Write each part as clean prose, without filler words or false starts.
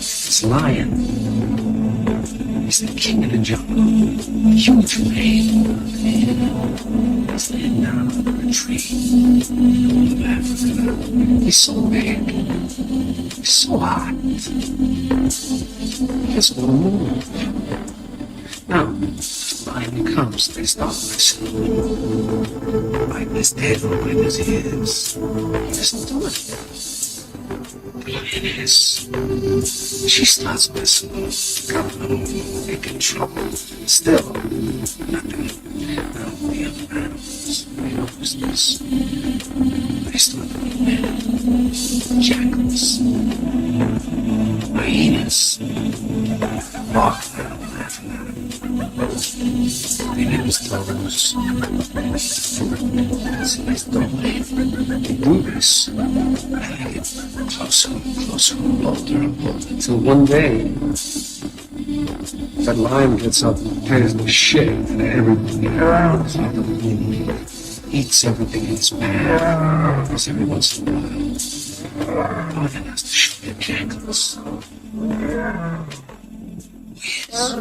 This lion is the king of the jungle. Huge mane. He's laying down under a tree in the middle of Africa. He's so big. He's so hot. He doesn't want to move. Now, the lion comes, they start listening. Like this dead or like this he is. He doesn't do anything. Lioness. She starts listening. Making trouble. Still, nothing. Now, the other animals, they notice this. They start looking mad. Jackals. Hyenas. Barking at them, laughing at them. They never start loose. It's doorway. They do this. And they get closer and closer and bolder and bolder until one day that lion gets up and tears the shit and everything around his head. Eats everything in his path. Because every once in a while, lion has to shoot the jackals. Yes.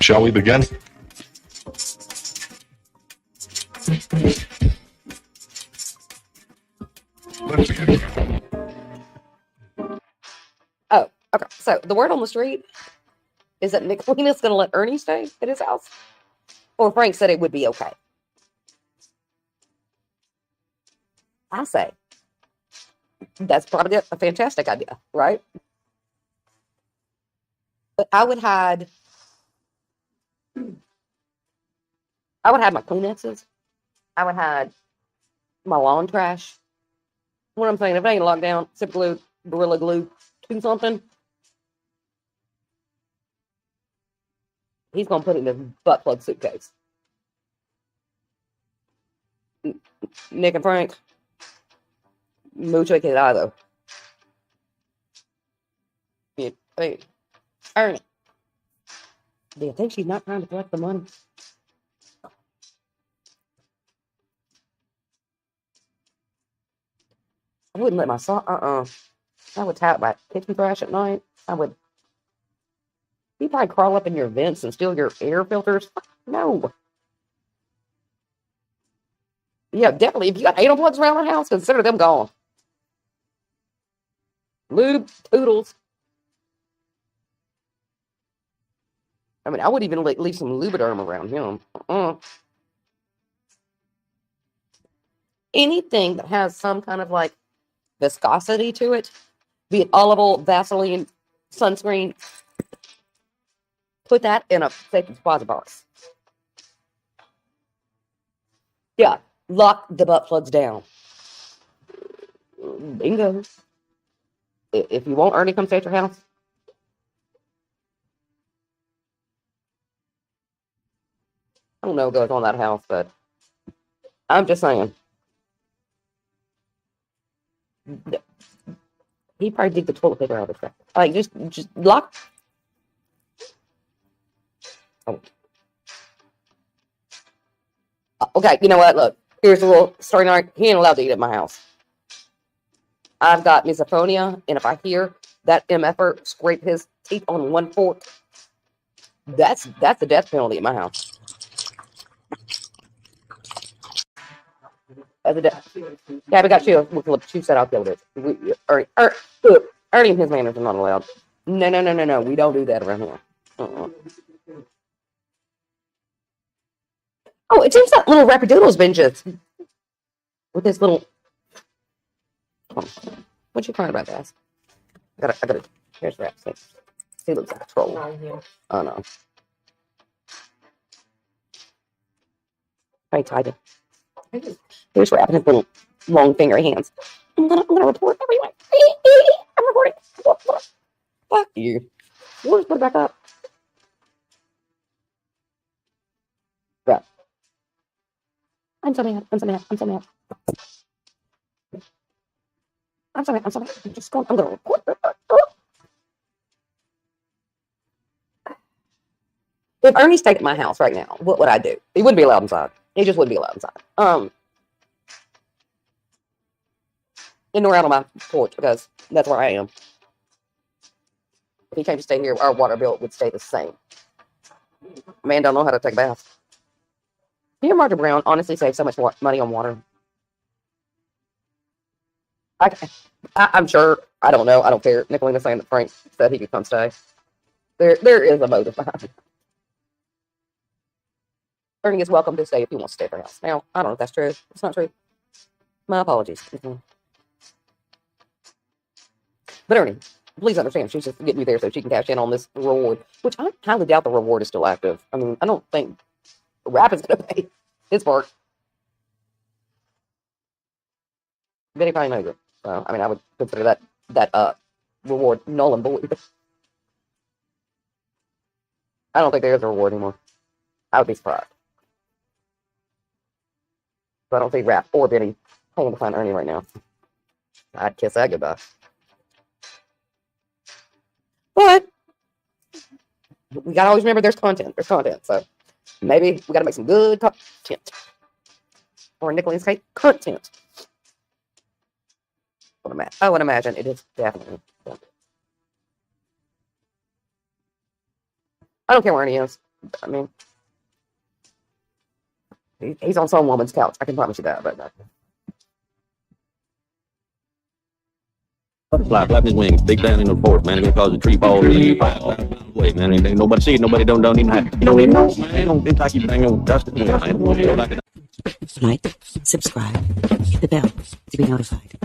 Shall we begin? Let's begin. Oh, okay. So the word on the street is that Nicolina's going to let Ernie stay at his house, or Frank said it would be okay. I say that's probably a fantastic idea, right? But I would hide my Kleenexes. I would hide my lawn trash. What I'm saying, if it ain't locked down, Super Glue, Gorilla Glue, do something. He's gonna put it in his butt plug suitcase. Nick and Frank, mucho cuidado. Hey, Ernie, do you think she's not trying to collect the money? I wouldn't let my son. I would tap my kitchen trash at night. He'd probably crawl up in your vents and steal your air filters. No. Yeah, definitely. If you got anal plugs around the house, consider them gone. Lube, toodles. I mean, I would even leave some Lubriderm around him. Anything that has some kind of like viscosity to it, be it olive oil, Vaseline, sunscreen, put that in a safe deposit box. Yeah, lock the butt plugs down. Bingo. If you want Ernie come stay at your house, I don't know what goes on that house, but I'm just saying. He probably dig the toilet paper out of the trash. Like, just lock. Oh. Okay, you know what? Look, here's a little story night. He ain't allowed to eat at my house. I've got misophonia, and if I hear that MFer scrape his teeth on one fork, that's the death penalty at my house. As a death. Yeah, we got you. We'll choose that. I'll kill it. Ernie and his manners are not allowed. No. We don't do that around here. Oh, it seems that little Rappadoodle's been just with this little. Oh, what you crying about, guys? I gotta. Here's Rap. He looks like a troll. Oh no. I tied it. Here's Rap in his little long fingery hands. I'm gonna report everyone. I'm reporting. Fuck you. We'll just put it back up. Rap. I'm so mad. I'm so mad. I'm just going. I'm gonna report. If Ernie stayed at my house right now, what would I do? He wouldn't be allowed inside. He just wouldn't be allowed inside. In or out on my porch, because that's where I am. If he came to stay here, our water bill would stay the same. Man don't know how to take a bath. Me and Margaret Brown honestly save so much money on water. I'm sure. I don't know. I don't care. Nicolina's saying that Frank said he could come stay. There is a motive behind it. Ernie is welcome to stay if he wants to stay at our house. Now, I don't know if that's true. It's not true. My apologies. But Ernie, please understand, she's just getting you there so she can cash in on this reward, which I highly doubt the reward is still active. I mean, I don't think Rap is going to pay his part. Vinny probably knows it. So, I mean, I would consider that reward null and void. I don't think there is a reward anymore. I would be surprised. So I don't see Rap or Vinny paying to find Ernie right now. I'd kiss that goodbye. But we gotta always remember there's content. There's content. So maybe we gotta make some good content. Or in Nicolene's case, content. I would imagine it is definitely content. I don't care where Ernie is. I mean, he's on some woman's couch. I can promise you that. But Butterfly flapping his wings, big down in the forest, man. It's gonna cause a tree fall. Wait, man, ain't nobody see it. Nobody don't even have. You don't even know, man. Don't think like you bang on dust. Like, subscribe, hit the bell to be notified.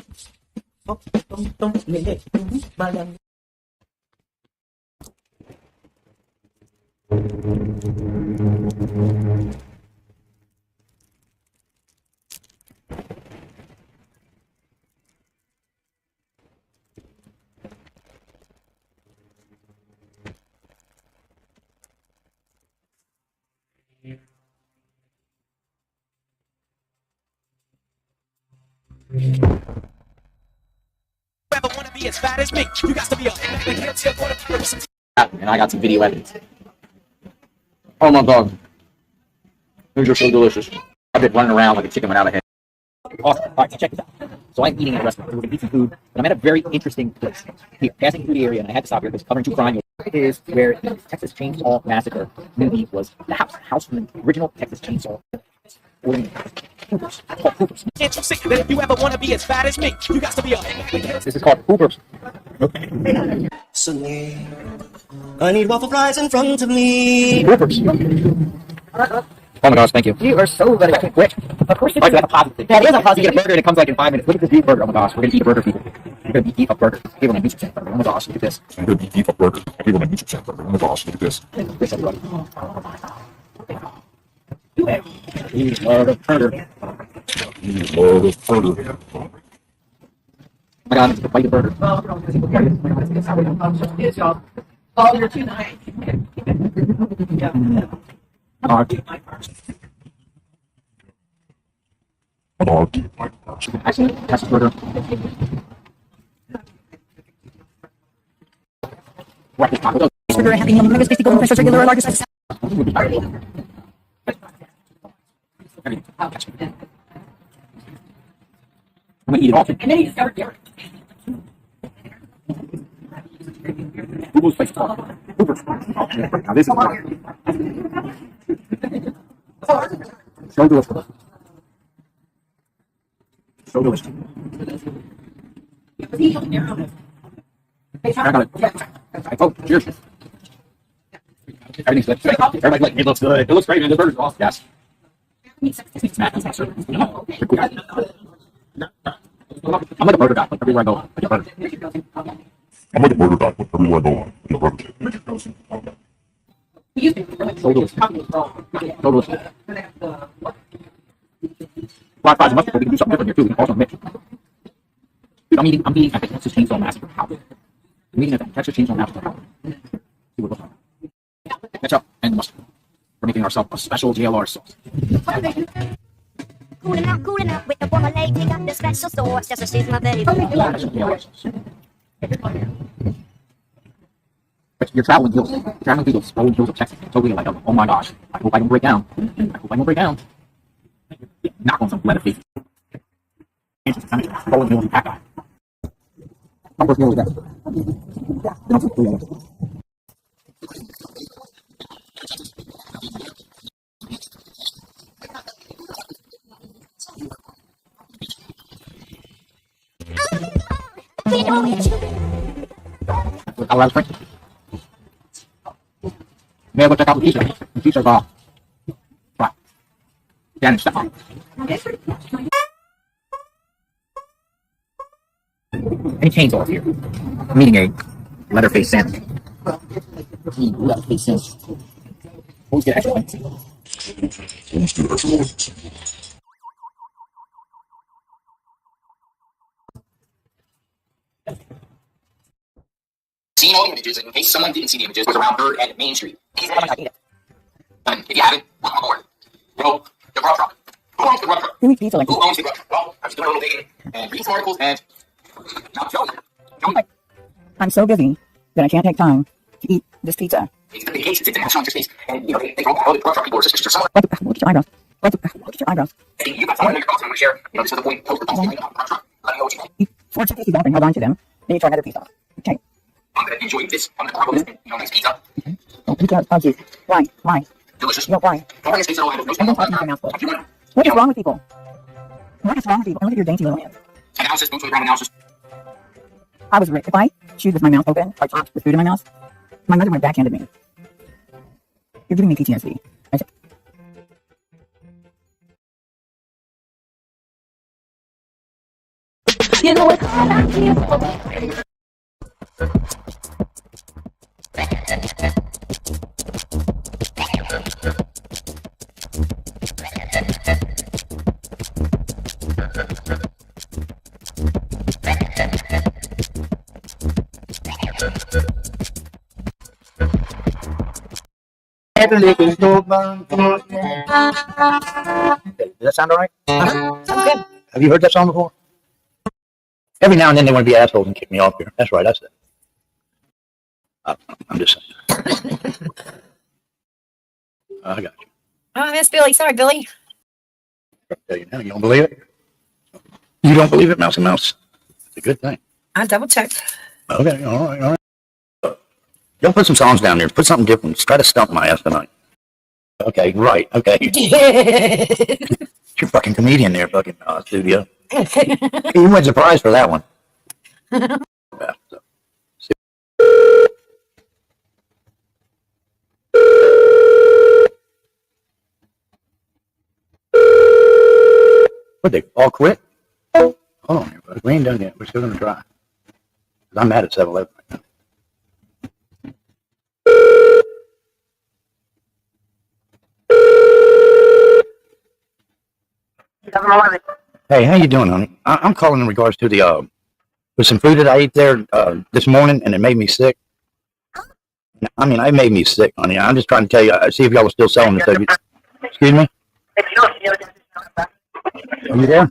Ever wanna be as fat as me? You got to be a And I got some video evidence. Oh my god. These are so delicious. I've been running around like a chicken without a head. Awesome. All right, so check this out. So I'm eating at a restaurant. We're going to eat some food, and I'm at a very interesting place. Here, passing through the area, and I had to stop here because covering true crime is where the Texas Chainsaw Massacre movie was the house from the original Texas Chainsaw. Hoopers. It's called Hoopers. Can't you see that if you ever wanna be as fat as me, you got to be a This is called Hoopers. Suddenly, I need waffle fries in front of me. Hoopers. Oh my gosh, thank you. You are so good at quick. Of course you do. That's a positive. That is a positive. You get a burger and it comes like in 5 minutes. Look at this beef burger. Oh my gosh, we're gonna eat a burger, people. We're gonna eat a burger. People gonna eat a burger. Oh my gosh, look at this. I'm gonna eat a burger. People gonna eat a burger. Oh my gosh, look at this. This everybody. Eat a burger. Eat a burger. Oh my god, it's a bite of burger. Oh, you're too nice. Actually, that's a burger. What is taco? Burger, happy meal, mega spicy golden fresh regular or larger size. I'm gonna eat it all. And then you discovered Derek. Google's place. Hoopers. Now this is so delicious. So delicious. I got it. Oh, cheers. Everything's good. Everybody's like, it looks good. It looks great, man. The burger's awesome. Yes. I'm like a burger guy. Like everywhere I go, I get burger. I'm like a burger guy. Everywhere I go, I get burger. So delicious. So delicious. Black fries must be. We can do something different here too. We can also mix. Dude, I'm eating at the Texas Chainsaw Massacre house. I'm eating at the Texas Chainsaw Massacre house. See what it looks like. Ketchup and mustard. We're making ourselves a special JLR sauce. Cooling out with the formula. We got the special sauce just to season my baby. Special JLR sauce. But you're traveling through those rolling hills of Texas. Totally like, oh my gosh, I hope I don't break down. I hope I don't break down. Knock on some leather feet. Rolling hills and pack guy. My first meal was that. I love Frank. Maybe go check out the t-shirt. The t-shirt's off. Right. Damage stuff on. Any chainsaws here? I'm eating a Leatherface sandwich. Leatherface sandwich. Always get extra points. Let's do excellent. Seen all the images, in case someone didn't see the images, was around 3rd and Main Street. If you haven't, welcome aboard. Well, the grub truck. Who owns the grub truck? Who owns the grub truck? Well, I was doing a little digging and reading some articles, and now Joey. I'm so busy that I can't take time to eat this pizza. It's the big case. It's a national interest case, and they throw all the grub truck people are suspicious of someone. Look at your eyebrows. Look at your eyebrows. And you got someone in your thoughts. I'm going to share. This is the point. Post the post grub truck. Let me know what you think. 4 chickens don't hold on to them. Then you try another pizza. Okay. I'm going to enjoy this. I'm going to carve this. Nice pizza. Oh, pizza. Oh, geez. Why? Delicious. No, why? Don't bring this pizza. I'm talking to your mouth full. What is wrong with people? What is wrong with people? Look at your dainty little hands. Analysis. Don't ground analysis. I was rich. If I chewed with my mouth open, or talked with food in my mouth, my mother would backhand me. You're giving me PTSD. I said, You know what's going on here? Does that sound alright? Sounds good. Have you heard that song before? Every now and then they want to be assholes and kick me off here. That's right, that's it. I'm just saying. I got you. Oh, Miss Billy. Sorry, Billy. I'll tell you now, you don't believe it? You don't believe it, Mousy Mouse? It's a good thing. I double checked. Okay, all right. Don't put some songs down there. Put something different. Just try to stump my ass tonight. Okay, right. Okay. You're a fucking comedian there, fucking studio. You win the prize for that one. Yeah, so. What, they all quit? Hold on here, buddy. We ain't done yet. We're still going to try. 'Cause I'm mad at 7-Eleven right now. Hey, how you doing, honey? I'm calling in regards to the with some food that I ate there this morning, and it made me sick. I mean, it made me sick, honey. I'm just trying to tell you, see if y'all are still selling this. Excuse me? Are you there?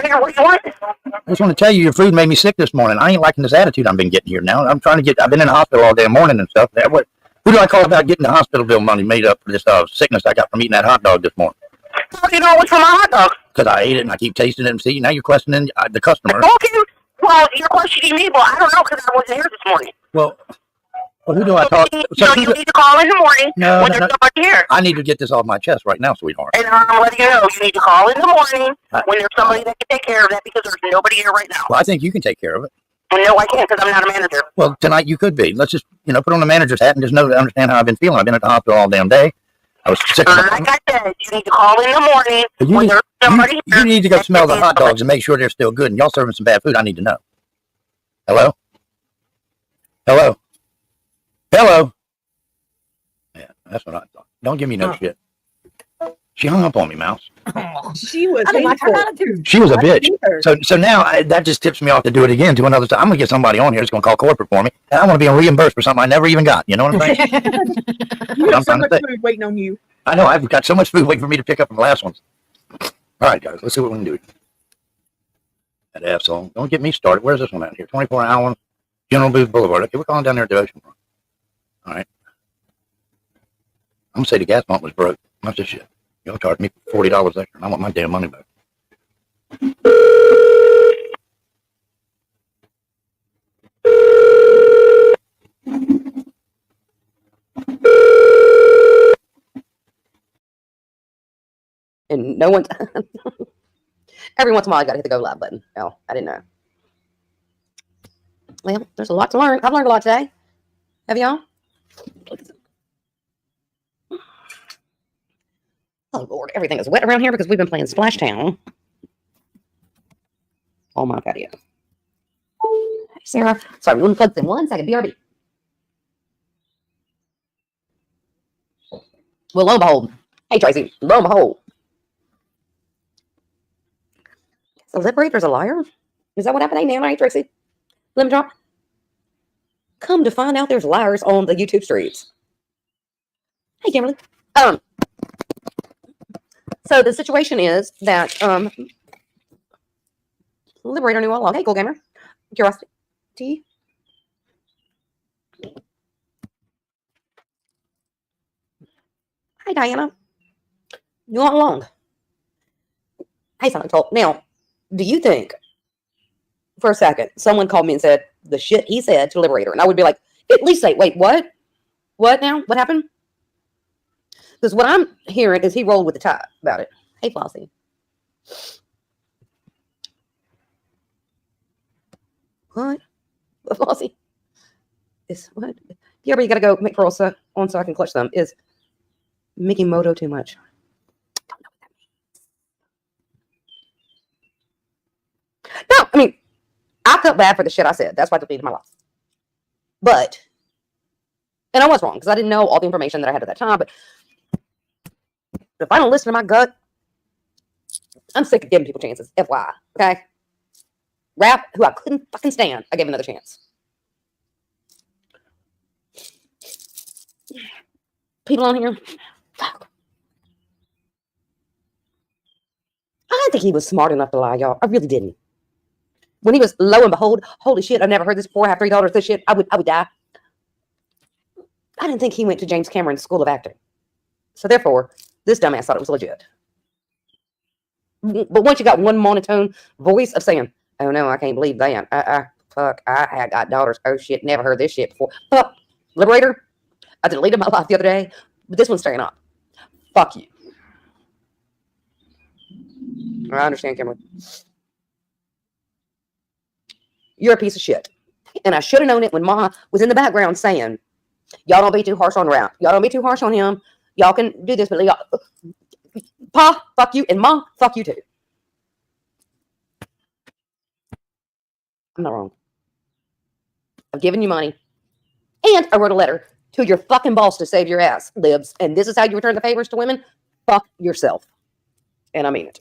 I just want to tell you, your food made me sick this morning. I ain't liking this attitude I've been getting here now. I've been in the hospital all day morning and stuff. Who do I call about getting the hospital bill money made up for this sickness I got from eating that hot dog this morning? How do you know what's from my hot dog? Because I ate it and I keep tasting it and see. Now you're questioning the customer. Okay, well, you're questioning me, but I don't know because I wasn't here this morning. Well, who do I talk to? So you need to call in the morning when there's somebody here. I need to get this off my chest right now, sweetheart. And I'm letting you know, you need to call in the morning when there's somebody that can take care of that because there's nobody here right now. Well, I think you can take care of it. Well, no, I can't because I'm not a manager. Well, tonight you could be. Let's just, put on the manager's hat and just understand how I've been feeling. I've been at the hospital all damn day. I was sick. Like I said, you need to call in the morning when there's somebody here. You need to go smell the hot dogs and make sure they're still good. And y'all serving some bad food. I need to know. Hello? Hello? Hello? Yeah, that's what I thought. Don't give me no shit. She hung up on me, Mouse. She was. I didn't like her attitude. She was a bitch. So now that just tips me off to do it again to another time. I'm going to get somebody on here that's going to call corporate for me. And I want to be reimbursed for something I never even got. You know what I'm saying? You have so much food waiting on you. I know. I've got so much food waiting for me to pick up from the last ones. All right, guys. Let's see what we can do. That asshole. Don't get me started. Where's this one at here? 24 Hours, General Booth Boulevard. Okay, we're calling down there at the ocean front. All right. I'm going to say the gas pump was broke. What's this shit? Y'all charged me $40 extra, and I want my damn money back. And no one, every once in a while I got to hit the go live button. Oh, I didn't know. Well, there's a lot to learn. I've learned a lot today. Have y'all? Oh, Lord, everything is wet around here because we've been playing Splash Town on my patio. Sarah. Sorry, let me plug this in 1 second. BRB. Well, lo and behold. Hey, Tracy. Lo and behold. The Liberator's a liar? Is that what happened? Hey, man. Hey, Tracy. Let me drop. Come to find out there's liars on the YouTube streets. Hey, Kimberly. So the situation is that Liberator knew all along. Hey, Cool Gamer. Curiosity. Hi, Diana. Knew all along. Hey, Silent Talk. Now, do you think, for a second, someone called me and said the shit he said to Liberator, and I would be like, at least say, wait, what? What now? What happened? Because what I'm hearing is he rolled with the tide about it. Hey, Flossie. What? Flossie? Is what? Yeah, but you gotta go make pearls on so I can clutch them. Is making Moto too much? Don't know what that means. No, I mean, I felt bad for the shit I said. That's why I deleted my life. But, and I was wrong because I didn't know all the information that I had at that time. But if I don't listen to my gut, I'm sick of giving people chances. FYI, okay? Rap, who I couldn't fucking stand, I gave another chance. People on here, fuck. I didn't think he was smart enough to lie, y'all. I really didn't. When he was lo and behold, holy shit, I've never heard this before. I have 3 daughters, this shit, I would die. I didn't think he went to James Cameron's School of Acting. So therefore, this dumbass thought it was legit. But once you got one monotone voice of saying, oh no, I can't believe that. Fuck, I had got daughters. Oh shit, never heard this shit before. Fuck, Liberator, I deleted my life the other day, but this one's staying up. Fuck you. I understand, Kimberly. You're a piece of shit. And I should have known it when Ma was in the background saying, y'all don't be too harsh on Rap. Y'all don't be too harsh on him. Y'all can do this, but y'all, Pa, fuck you, and Ma, fuck you too. I'm not wrong. I've given you money. And I wrote a letter to your fucking boss to save your ass, Libs. And this is how you return the favors to women? Fuck yourself. And I mean it.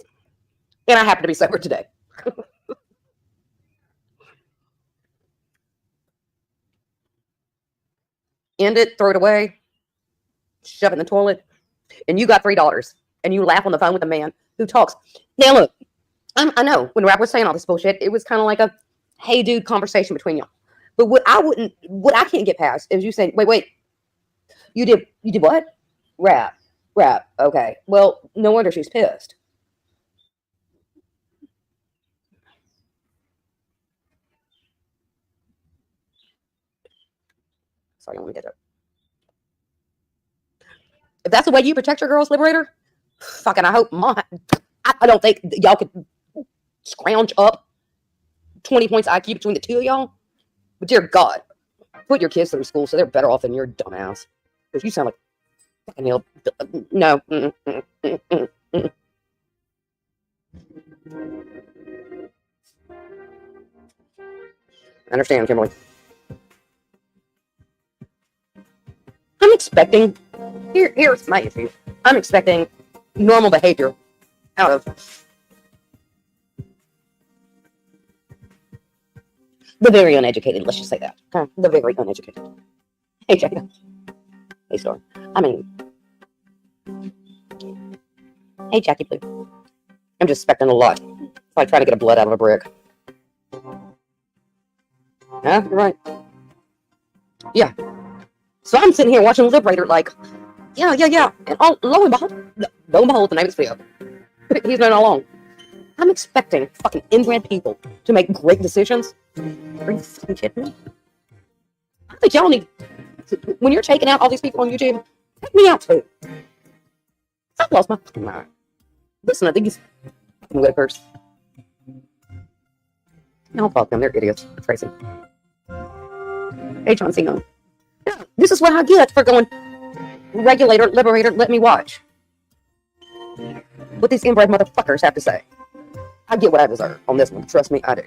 And I happen to be sober today. End it, throw it away, shove it in the toilet, and you got $3. And you laugh on the phone with a man who talks. Now look, I know when Rap was saying all this bullshit, it was kind of like a hey dude conversation between y'all. But what I can't get past is you saying, wait, you did what? Rap, okay. Well, no wonder she's pissed. Sorry, let me get it. If that's the way you protect your girls, Liberator, fucking I hope not. I don't think y'all could scrounge up 20 points IQ between the two of y'all. But dear God, put your kids through school so they're better off than your dumbass. Because you sound like fucking hell. No. I understand, Kimberly. I'm expecting, here's my issue. I'm expecting normal behavior out of the very uneducated. Let's just say that. The very uneducated. Hey, check it out. Hey, Star. I mean, hey, Jackie Blue. I'm just expecting a lot. It's like trying to get a blood out of a brick. Huh? You're right. Yeah. So I'm sitting here watching Liberator like, yeah. And lo and behold, the name of this video. He's known all along. I'm expecting fucking inbred people to make great decisions. Are you fucking kidding me? I think y'all need, when you're taking out all these people on YouTube, take me out too. I've lost my fucking mind. Listen to these fucking whippers. No, fuck them. They're idiots. Tracy. Hey, John Cena. Yeah, this is what I get for going, Regulator, Liberator, let me watch what these inbred motherfuckers have to say. I get what I deserve on this one. Trust me, I do.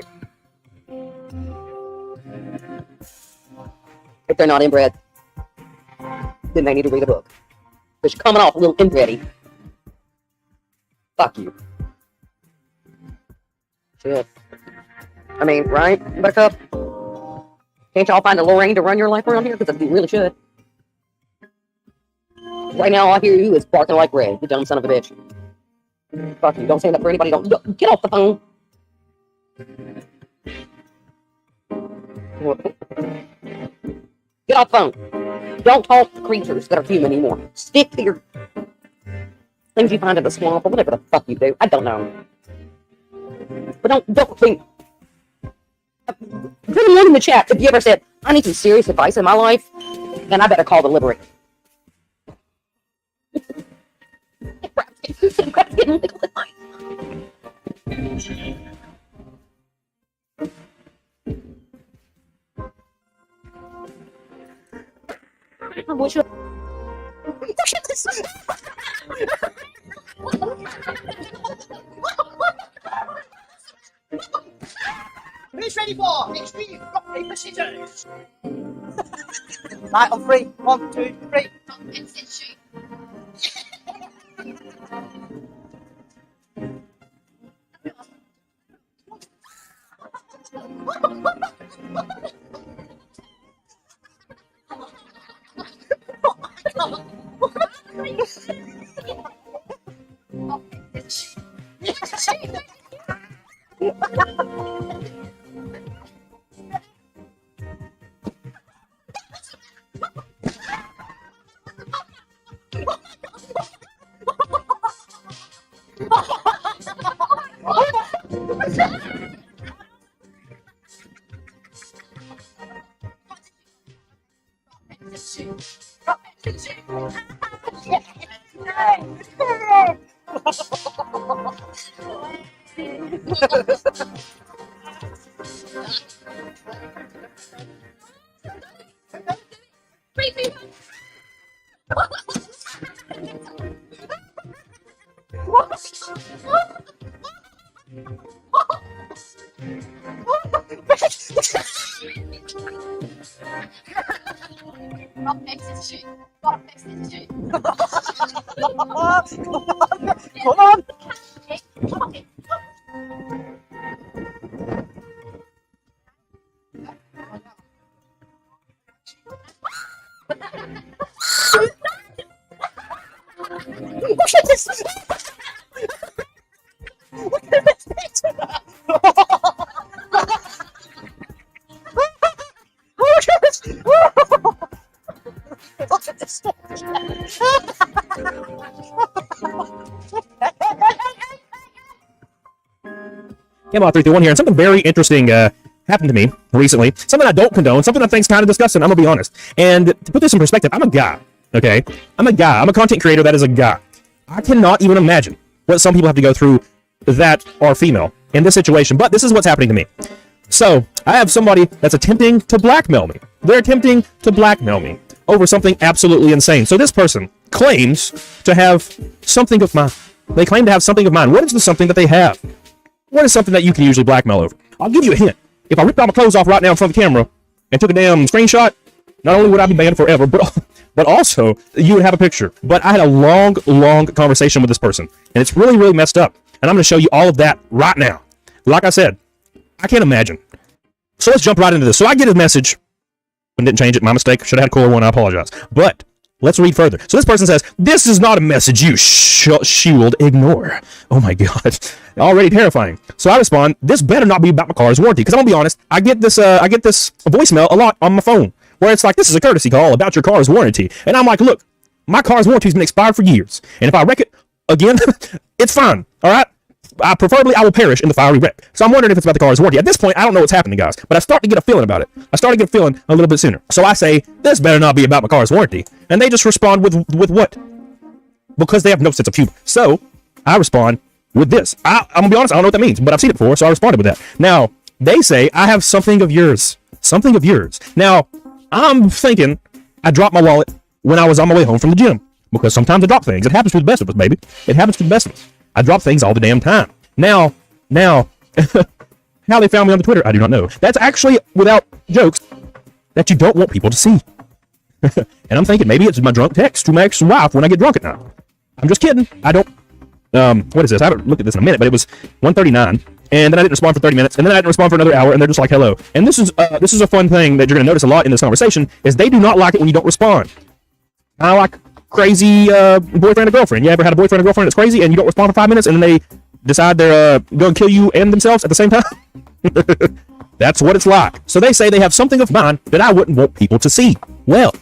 they're not inbred, then they need to read a book. Because you're coming off a little inbready. Fuck you. Shit. I mean, right, Buttercup? Can't y'all find a Lorraine to run your life around here? Because you really should. Right now, all I hear you is barking like Red, you dumb son of a bitch. Fuck you. Don't stand up for anybody. Don't get off the phone. Get off the phone. Don't talk to creatures that are human anymore. Stick to your things you find in the swamp or whatever the fuck you do. I don't know. But don't think. Put a note in the chat if you ever said, I need some serious advice in my life, then I better call the Liberate. Who's ready for extreme rock, paper, scissors? Right, on 3. 1, 2, 3. Camelot 331 here, and something very interesting happened to me recently. Something I don't condone, something I think's kind of disgusting, I'm gonna be honest. And to put this in perspective, I'm a guy, okay? I'm a guy. I'm a content creator that is a guy. I cannot even imagine what some people have to go through that are female in this situation, but this is what's happening to me. So, I have somebody that's attempting to blackmail me. They're attempting to blackmail me over something absolutely insane. So this person claims to have something of mine. They claim to have something of mine. What is the something that they have? What is something that you can usually blackmail over? I'll give you a hint. If I ripped all my clothes off right now in front of the camera and took a damn screenshot, not only would I be banned forever, but also you would have a picture. But I had a long conversation with this person, and it's really messed up. And I'm going to show you all of that right now. Like I said, I can't imagine. So let's jump right into this. So I get his message. And didn't change it. My mistake. Should have had caller 1. I apologize. But let's read further. So this person says, "This is not a message you should ignore." Oh my God. Already terrifying. So I respond, "This better not be about my car's warranty." Because I'm gonna be honest, I get this voicemail a lot on my phone where it's like, "This is a courtesy call about your car's warranty." And I'm like, look, my car's warranty's been expired for years. And if I wreck it again, it's fine. All right. Preferably, I will perish in the fiery wreck. So I'm wondering if it's about the car's warranty. At this point, I don't know what's happening, guys, but I start to get a feeling about it. I start to get a feeling a little bit sooner. So I say, "This better not be about my car's warranty." And they just respond with what? Because they have no sense of humor. So I respond with this. I'm gonna be honest, I don't know what that means, but I've seen it before, so I responded with that. Now, they say, "I have something of yours." Something of yours. Now, I'm thinking I dropped my wallet when I was on my way home from the gym. Because sometimes I drop things. It happens to the best of us, baby. It happens to the best of us. I drop things all the damn time. Now, how they found me on the Twitter, I do not know. That's actually, without jokes, that you don't want people to see. And I'm thinking maybe it's my drunk text to my ex-wife when I get drunk at night. I'm just kidding. I don't. What is this? I haven't looked at this in a minute, but it was 1:39, and then I didn't respond for 30 minutes, and then I didn't respond for another hour, and they're just like, hello. And this is a fun thing that you're going to notice a lot in this conversation, is they do not like it when you don't respond. I like crazy boyfriend and girlfriend. You ever had a boyfriend and girlfriend that's crazy, and you don't respond for 5 minutes, and then they decide they're going to kill you and themselves at the same time? That's what it's like. So they say they have something of mine that I wouldn't want people to see. Well,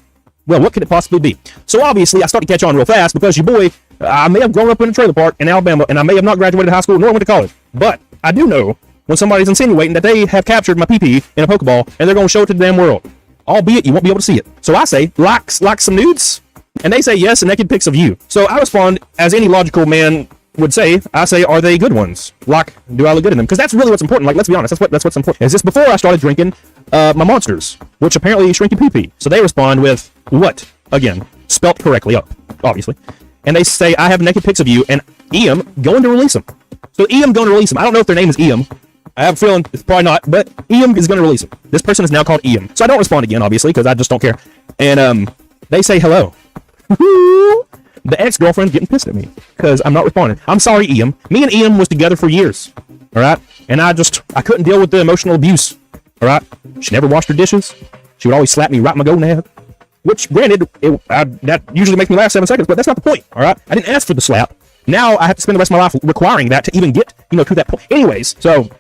what could it possibly be? So obviously, I started to catch on real fast because your boy, I may have grown up in a trailer park in Alabama, and I may have not graduated high school nor went to college. But I do know when somebody's insinuating that they have captured my PP in a Pokeball, and they're going to show it to the damn world. Albeit you won't be able to see it. So I say, like some nudes? And they say yes, and naked pics of you. So I respond, as any logical man would say, I say, are they good ones? Like, do I look good in them? Because that's really what's important. Like, let's be honest, that's what's important. Is this before I started drinking my monsters, which apparently shrink your pee-pee? So they respond with what? Again, spelt correctly up, obviously. And they say, I have naked pics of you, and EM going to release them. So EM going to release them. I don't know if their name is EM. I have a feeling it's probably not, but EM is going to release them. This person is now called EM. So I don't respond again, obviously, because I just don't care. And they say hello. The ex-girlfriend's getting pissed at me because I'm not responding. I'm sorry, EM. Me and EM was together for years, all right? And I couldn't deal with the emotional abuse, all right? She never washed her dishes. She would always slap me right in my gonad, which, granted, that usually makes me last 7 seconds, but that's not the point, all right? I didn't ask for the slap. Now I have to spend the rest of my life requiring that to even get, to that point. Anyways, so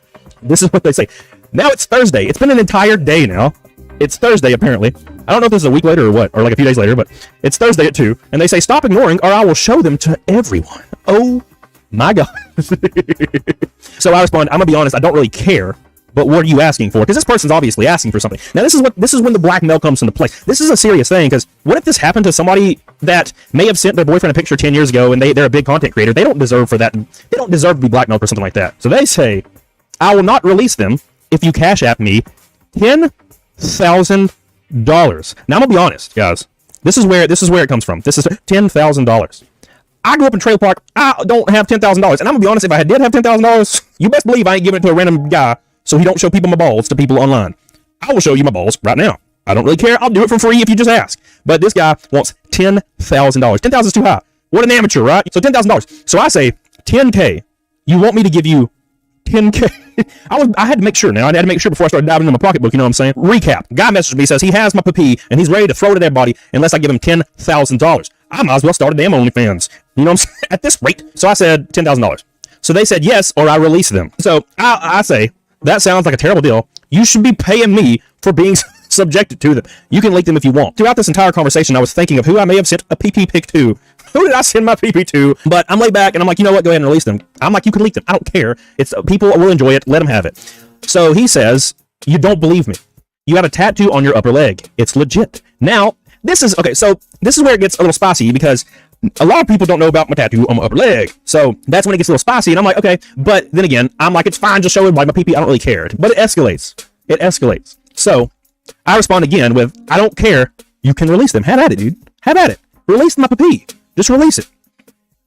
this is what they say. Now it's Thursday. It's been an entire day now. It's Thursday, apparently. I don't know if this is a week later or what, or like a few days later, but it's Thursday at 2, and they say, stop ignoring or I will show them to everyone. Oh my God. So I respond, I'm gonna be honest, I don't really care, but what are you asking for? Because this person's obviously asking for something. Now this is when the blackmail comes into play. This is a serious thing, because what if this happened to somebody that may have sent their boyfriend a picture 10 years ago, and they're a big content creator? They don't deserve for that. They don't deserve to be blackmailed for something like that. So they say, I will not release them if you Cash App me $10,000. Now I'm gonna be honest, guys. This is where it comes from. This is $10,000. I grew up in trailer park. I don't have $10,000, and I'm gonna be honest. If I did have $10,000, you best believe I ain't giving it to a random guy so he don't show people my balls to people online. I will show you my balls right now. I don't really care. I'll do it for free if you just ask. But this guy wants $10,000. $10,000 is too high. What an amateur, right? So $10,000. So I say $10K. You want me to give you $10K? I had to make sure now. I had to make sure before I started diving into my pocketbook, you know what I'm saying? Recap. Guy messaged me, says he has my PP and he's ready to throw it at everybody unless I give him $10,000. I might as well start a damn OnlyFans. You know what I'm saying? At this rate. So I said $10,000. So they said yes, or I release them. So I say, that sounds like a terrible deal. You should be paying me for being subjected to them. You can leak them if you want. Throughout this entire conversation, I was thinking of who I may have sent a PP pic to. Who did I send my PP to? But I'm laid back and I'm like, you know what? Go ahead and release them. I'm like, you can leak them. I don't care. It's people will enjoy it. Let them have it. So he says, you don't believe me. You have a tattoo on your upper leg. It's legit. Now, this is okay. So this is where it gets a little spicy because a lot of people don't know about my tattoo on my upper leg. So that's when it gets a little spicy. And I'm like, okay. But then again, I'm like, it's fine. Just show everybody my PP. I don't really care. But it escalates. It escalates. So I respond again with, I don't care. You can release them. Have at it, dude. Have at it. Release my PP. Just release it.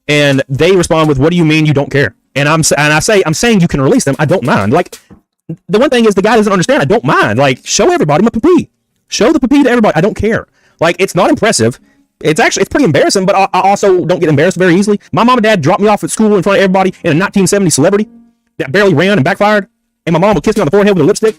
And they respond with, what do you mean you don't care? And I'm saying you can release them. I don't mind. Like, the one thing is the guy doesn't understand. I don't mind. Like, show everybody my PP. Show the PP to everybody. I don't care. Like, it's not impressive. It's pretty embarrassing, but I also don't get embarrassed very easily. My mom and dad dropped me off at school in front of everybody in a 1970s celebrity that barely ran and backfired. And my mom would kiss me on the forehead with a lipstick.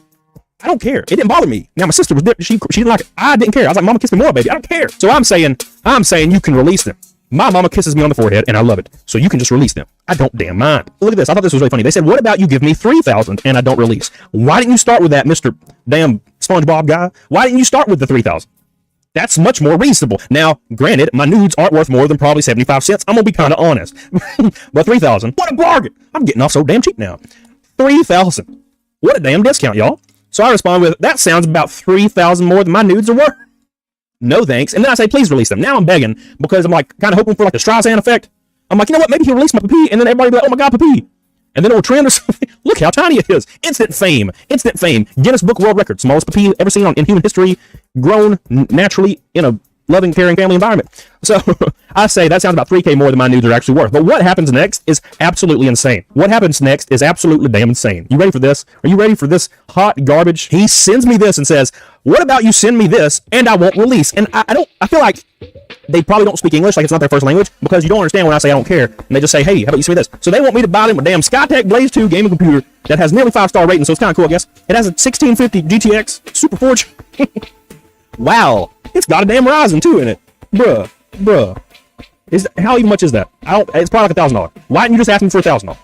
I don't care. It didn't bother me. Now my sister was she didn't like it. I didn't care. I was like, Mama, kiss me more, baby. I don't care. So I'm saying you can release them. My mama kisses me on the forehead and I love it. So you can just release them. I don't damn mind. Look at this. I thought this was really funny. They said, what about you give me $3,000 and I don't release? Why didn't you start with that, Mr. damn SpongeBob guy? Why didn't you start with the $3,000? That's much more reasonable. Now, granted, my nudes aren't worth more than probably 75 cents. I'm going to be kind of honest. But $3,000, what a bargain. I'm getting off so damn cheap now. $3,000. What a damn discount, y'all. So I respond with, that sounds about $3,000 more than my nudes are worth. No thanks. And then I say, please release them. Now I'm begging because I'm like kind of hoping for like a Streisand effect. I'm like, you know what? Maybe he'll release my PP and then everybody will be like, oh my God, PP. And then it'll trend or something. Look how tiny it is. Instant fame. Instant fame. Guinness Book World Record. Smallest PP ever seen in human history. Grown naturally in a loving, caring family environment. So I say that sounds about $3K more than my nudes are actually worth. But what happens next is absolutely insane. What happens next is absolutely damn insane. You ready for this? Are you ready for this hot garbage? He sends me this and says, What about you send me this and I won't release? And I feel like they probably don't speak English, like it's not their first language, because you don't understand when I say I don't care. And they just say, hey, how about you send me this? So they want me to buy them a damn Skytech Blaze 2 gaming computer that has nearly 5-star rating, so it's kind of cool, I guess. It has a 1650 GTX Super Forge. Wow. It's got a damn Ryzen 2 in it. Bruh. How much is that? It's probably like $1,000. Why didn't you just ask me for $1,000?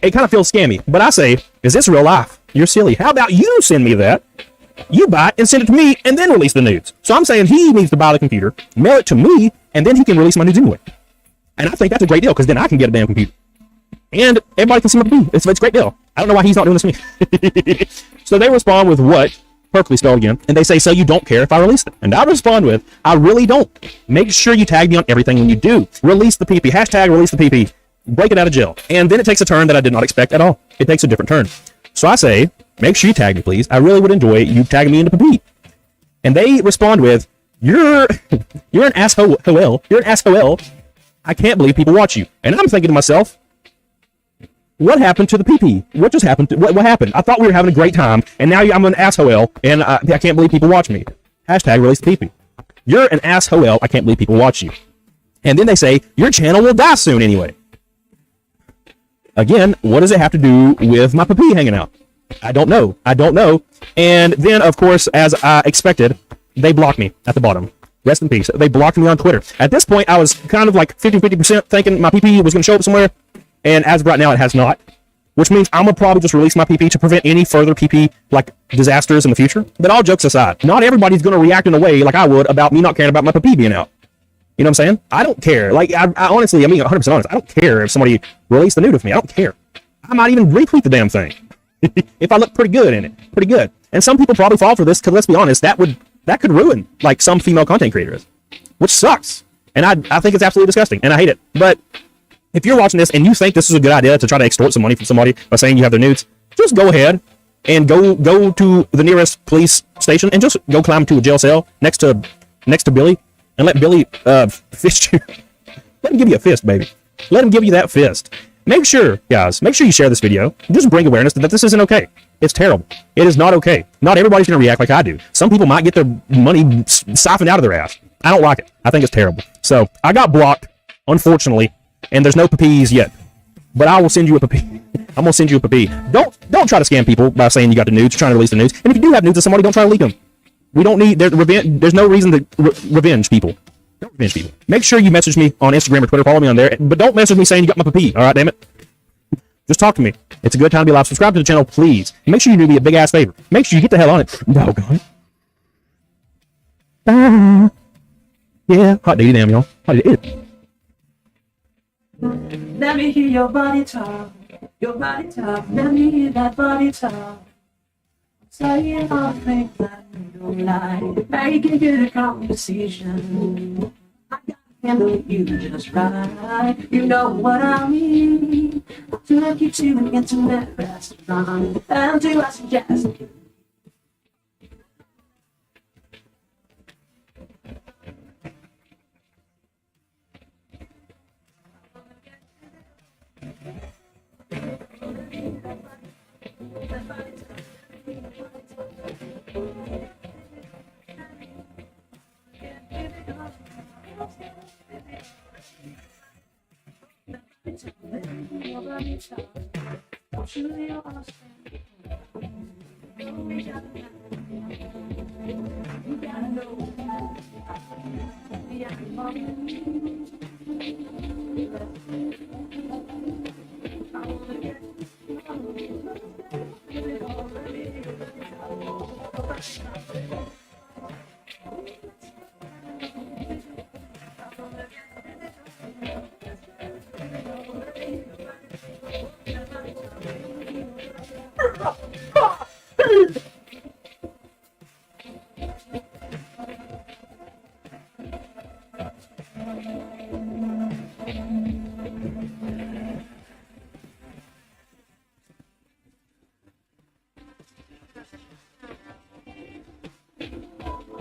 It kind of feels scammy, but I say, is this real life? You're silly. How about you send me that? You buy it and send it to me and then release the nudes. So I'm saying he needs to buy the computer, mail it to me, and then he can release my nudes anyway. And I think that's a great deal because then I can get a damn computer. And everybody can see my computer. It's a great deal. I don't know why he's not doing this to me. So they respond with what? Perfectly spelled again. And they say, so you don't care if I release it? And I respond with, I really don't. Make sure you tag me on everything when you do. Release the PP. Hashtag release the PP. Break it out of jail. And then it takes a turn that I did not expect at all. It takes a different turn. So I say, make sure you tag me, please. I really would enjoy you tagging me into PP. And they respond with, you're an asshole. You're an asshole. I can't believe people watch you. And I'm thinking to myself, what happened to the PP? What just happened? What happened? I thought we were having a great time, and now I'm an asshole, and I can't believe people watch me. Hashtag release the PP. You're an asshole. I can't believe people watch you. And then they say, your channel will die soon anyway. Again, what does it have to do with my PP hanging out? I don't know. And then, of course, as I expected, they blocked me at the bottom. Rest in peace. They blocked me on Twitter. At this point, I was kind of like 50% thinking my PP was going to show up somewhere. And as of right now, it has not. Which means I'm going to probably just release my PP to prevent any further PP, like, disasters in the future. But all jokes aside, not everybody's going to react in a way like I would about me not caring about my PP being out. You know what I'm saying? I don't care. Like, I honestly, 100% honest. I don't care if somebody released the nude of me. I don't care. I might even retweet the damn thing. If I look pretty good in it. Pretty good. And some people probably fall for this, because let's be honest, that could ruin, like, some female content creators. Which sucks. And I think it's absolutely disgusting. And I hate it. But if you're watching this and you think this is a good idea to try to extort some money from somebody by saying you have their nudes, just go ahead and go to the nearest police station and just go climb to a jail cell next to Billy and let Billy fist you. Let him give you a fist, baby. Let him give you that fist. Make sure, guys, you share this video. Just bring awareness that this isn't okay. It's terrible. It is not okay. Not everybody's going to react like I do. Some people might get their money siphoned out of their ass. I don't like it. I think it's terrible. So I got blocked, unfortunately. And there's no PPs yet, but I will send you a PP. I'm gonna send you a PP. Don't try to scam people by saying you got the nudes, trying to release the nudes. And if you do have nudes of somebody, don't try to leak them. We don't need revenge. There's no reason to revenge people. Don't revenge people. Make sure you message me on Instagram or Twitter. Follow me on there, but don't message me saying you got my PP. All right, damn it. Just talk to me. It's a good time to be alive. Subscribe to the channel, please. And make sure you do me a big ass favor. Make sure you get the hell on it. Doggone it. Yeah, hot diggity damn y'all. Hot diggity. Let me hear your body talk, let me hear that body talk. Saying all things that you don't like, making it a conversation. I gotta handle you just right, you know what I mean. Took you to an intimate restaurant, and do I suggest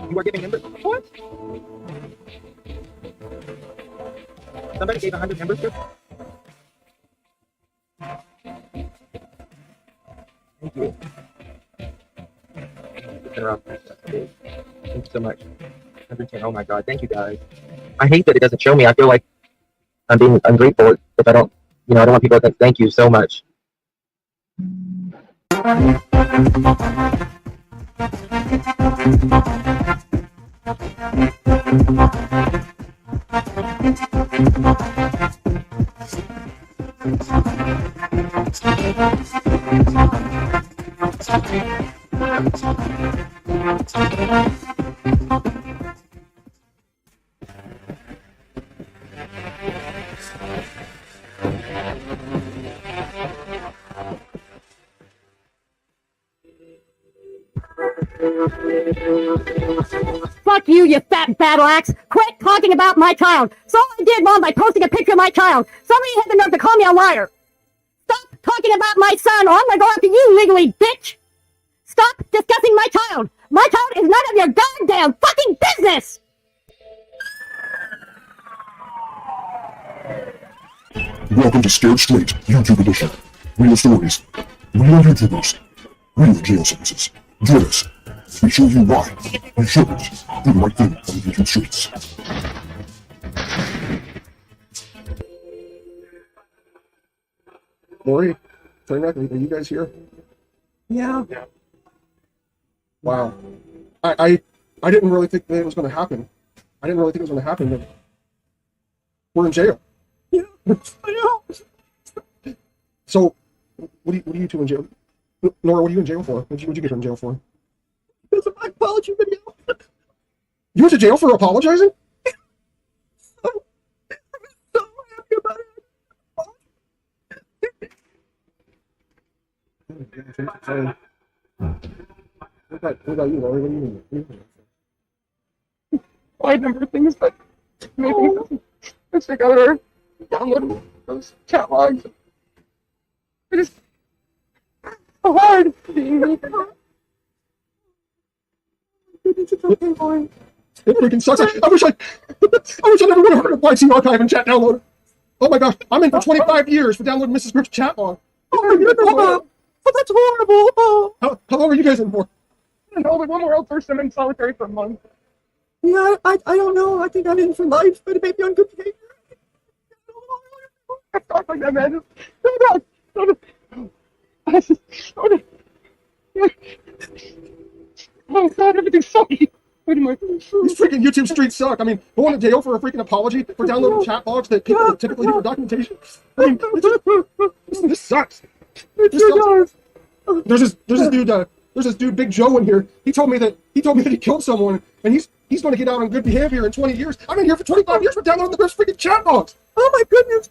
You are giving members. What? Somebody gave 100 memberships. Thank you. Thank you so much. Everything. Oh my God. Thank you guys. I hate that it doesn't show me. I feel like I'm being ungrateful if I don't, I don't want people to think thank you so much. Fuck you, you fat battle axe! Quit talking about my child! So I did, Mom, by posting a picture of my child. Somebody had the nerve to call me a liar. Stop talking about my son, or I'm gonna go after you, legally, bitch! Stop discussing my child! My child is none of your goddamn fucking business! Welcome to Scared Straight YouTube Edition. Real stories, real YouTubers, real jail sentences. Join us. We show you why you shouldn't do the right thing on the YouTube streets. Lori, Trainwreck, are you guys here? Yeah. Wow. I didn't really think that it was going to happen. I didn't really think it was going to happen. We're in jail. Yeah, I know. So, what are you two in jail? Nora, what are you in jail for? What'd you get her in jail for? Because of my apology video. You went to jail for apologizing? I'm so happy about it. What about you, Lori? What do you mean? I remember things that made me put together, download those chat logs. It is so hard being me. It freaking sucks. I wish I never would have heard of YT Archive and chat downloader. Oh my gosh, I'm in for 25 years for downloading Mrs. Griff's chat log. Oh my goodness, Mom. Oh, that's horrible. Oh. How long are you guys in for? I know, but one more else person, I'm in solitary for a month. Yeah, I don't know. I think I'm in for life, but it may be on good behavior. I talk like that, man. Oh God, everything's soggy. Wait a minute. These freaking YouTube streets suck. I mean, going to jail for a freaking apology for downloading chat logs that people typically do for documentation. I mean, this sucks. This sucks. There's this dude, Big Joe, in here. He told me that he killed someone, and he's going to get out on good behavior in 20 years. I've been here for 25 years for downloading the Griff's freaking chat logs. Oh my goodness.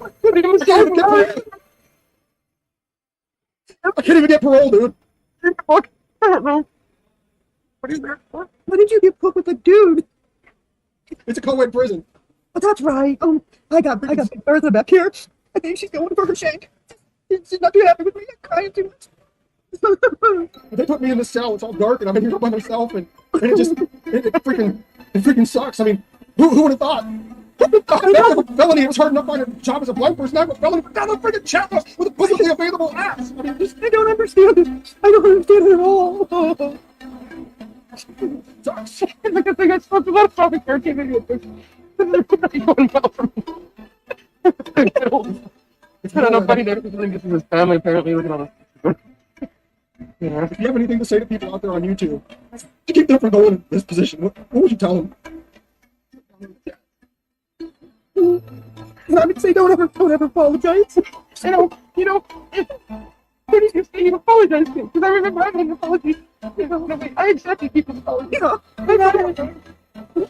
I can't even get parole, dude. I don't know. What is there? What did you get put with a dude? It's a co-ed prison. Oh, that's right. I got Big Bertha back here. I think she's going for her shake. She's not too happy with me. I'm crying too much. They put me in the cell. It's all dark, and I'm in here by myself, and it freaking sucks. I mean, who would have thought? Who would have thought that with a felony it was hard enough to find a job as a blind person? I have a felony for download freaking chat logs with a publicly available apps. I mean, I don't understand it. I don't understand it at all. Sucks. Like I think I spoke about a topic where I came in with this. It's going well for me. I don't know if anybody thinks this is his family, apparently. Look at all this. Yeah, if you have anything to say to people out there on YouTube to keep them from going in this position, what would you tell them? I would say don't ever apologize. You know, what did you say you apologize to? Because I remember I made an apology. I accepted people's apologies. Yeah.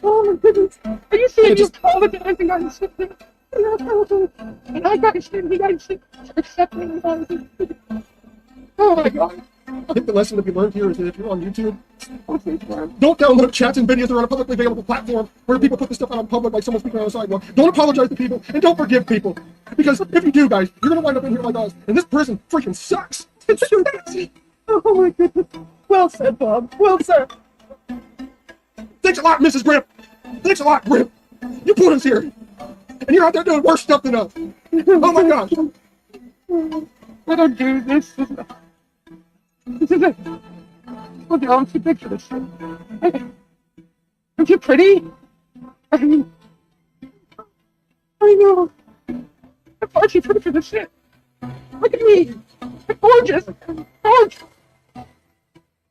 Oh my goodness. Are you saying you apologized and got shit? And I got shit and he got shit for accepting an apology. Oh my God. I think the lesson to be learned here is that if you're on YouTube, don't download chats and videos that are on a publicly available platform where people put this stuff out on public like someone speaking on the sidewalk. Don't apologize to people and don't forgive people. Because if you do, guys, you're going to wind up in here like us. And this prison freaking sucks. It's so nasty. Oh my goodness. Well said, Bob. Well said. Thanks a lot, Mrs. Griff. Thanks a lot, Griff. You put us here. And you're out there doing worse stuff than us. Oh my gosh. I don't do this. This is a Look, I'll take a picture of this shit. Aren't you pretty? I know. I'm far too pretty for this shit. Look at me. I'm gorgeous. Gorgeous.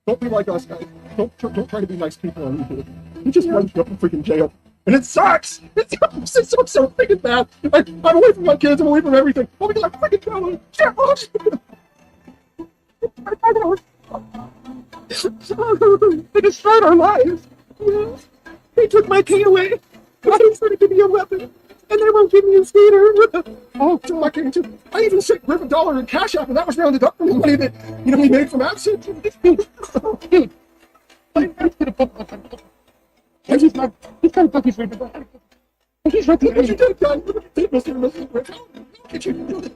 Don't be like us, guys. Don't try to be nice people on YouTube. You just wind up in freaking jail. And it sucks! It sucks! It sucks so freaking bad! I'm away from my kids, I'm away from everything. Oh my god, freaking fellow! Shut up! They destroyed our lives! They took my key away! I was trying to give me a weapon! And they won't give me a skater! Oh, so I came to. I even sent Griff $1 in Cash App, and that was rounded up from the money that, he made from absinthe. Dude, I could have booked my friend. He's trying to book his friend. He's right there. What you did, guys? Look at Mr. and Mrs. Griff. Look at you.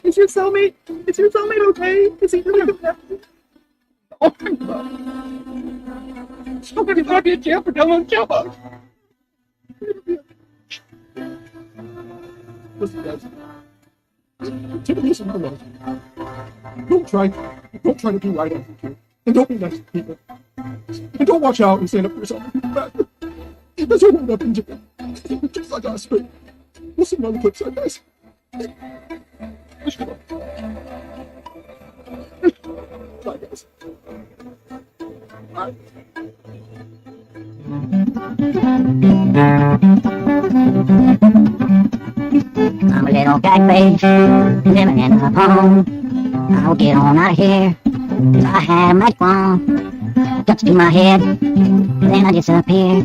Is your cellmate? Is your cellmate okay? Is he really good? Oh my god. Somebody's gonna be in jail for downloading jailbox. Listen, guys. Take a listen to me. Don't try to be right on YouTube. And don't be nice to people. And don't watch out and stand up for yourself. Because you'll end up in jail. Just like us, but we'll see you on the flip side, guys. Wish you luck. Bye, guys. Bye. I'm a little catfish, living in a pond. I'll get on out of here, 'cause I have magic wand. Touch to my head, then I disappear.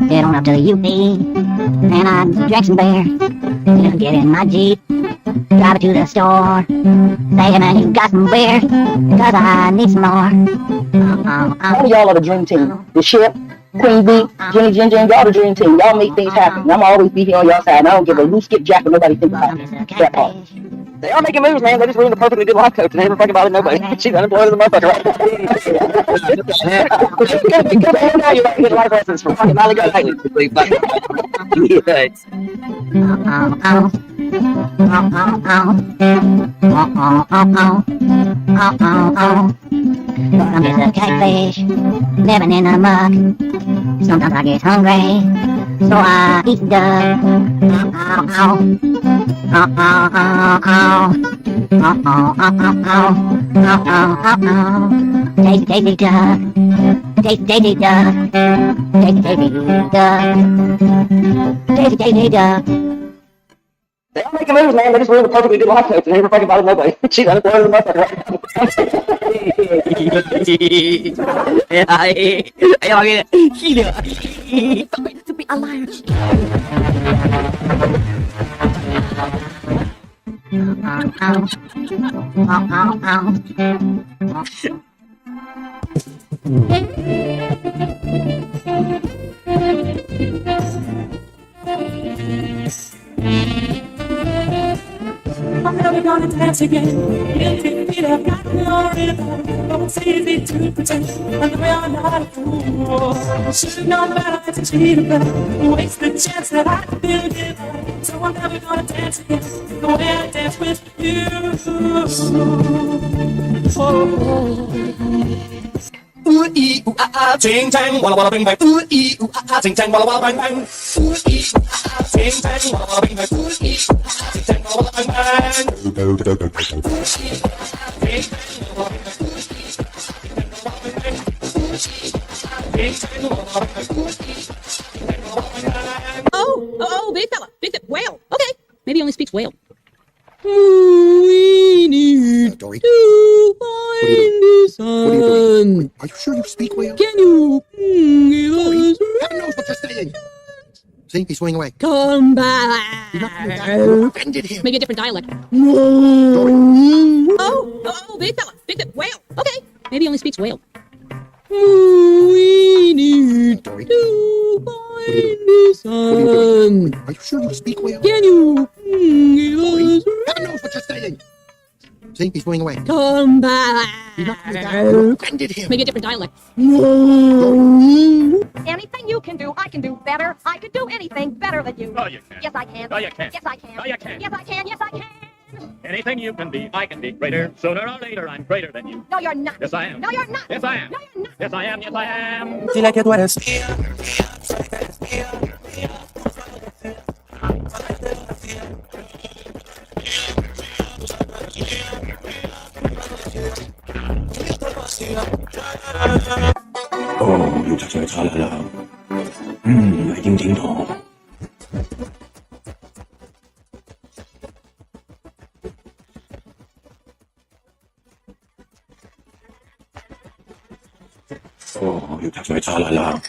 Get on up to the UP, and I drink some beer. Then get in my Jeep, drive it to the store. Say, hey man, you got some beer? 'Cause I need some more. All of y'all are the dream team. The ship, Queen Bee, Jenny Ginger, and y'all the dream team. Y'all make things happen. I'm always be here on y'all side. I don't give a loose skip jack what nobody thinks about that part. They are making moves, man. They just ruined a perfectly good life coach and they never fucking bothered nobody. She's unemployed as a motherfucker, right? Good man, now you're not getting life lessons from fucking Molly Go Nightly. I'm just a catfish, living in the muck. Sometimes I get hungry, so I eat the duck. Tasty, tasty duck. Tasty, tasty duck. Tasty, tasty duck. Tasty, tasty duck. They are making moves, man. They just ruined a perfectly good life coach and they never fucking bothered nobody. She's unemployed as a motherfucker, right? To be a liar. I'm never gonna dance again. Guilty feet have got me all rhythm. But it's easy to pretend I'm the way I'm not a fool. Should've known better to cheat better. Waste the chance that I could feel given. So I'm never gonna dance again the way I dance with you. Ooh ee ooh ah ah, ting tang, walla walla bang bang. Ooh ee ooh ah ah, ting tang, walla walla bang bang. Ooh ee ooh ah ah, ting tang, walla walla bang bang. Ooh ee ooh ah ah, ting tang, walla walla bang bang. Oh, big fella, whale. Okay, maybe he only speaks whale. We need Dory. to find the sun. Are you sure you speak whale? Can you give us Heaven knows what you're saying. See, he's swinging away. come back? You're not coming back. You offended him. Maybe a different dialect. Oh, big fella, whale. Okay, maybe he only speaks whale. We need Dory. to find the sun. Are you sure you speak whale? Can you give us Heaven knows what you're saying. See, he's swinging away. come back? You're not coming back. You offended him. Maybe a different dialect. Anything you can do, I can do better. I could do anything better than you. Oh, you can. Yes, I can. Oh, you can. Yes, I can. Oh, you can. Yes, I can. Yes, I can. Anything you can be, I can be greater. Sooner or later, I'm greater than you. No, you're not. Yes, I am. No, you're not. Yes, I am. No, you're not. Yes, I am. Yes, I am. Dile que tú eres.哦，又查出来查来了。来听听筒。哦，又查出来查来了。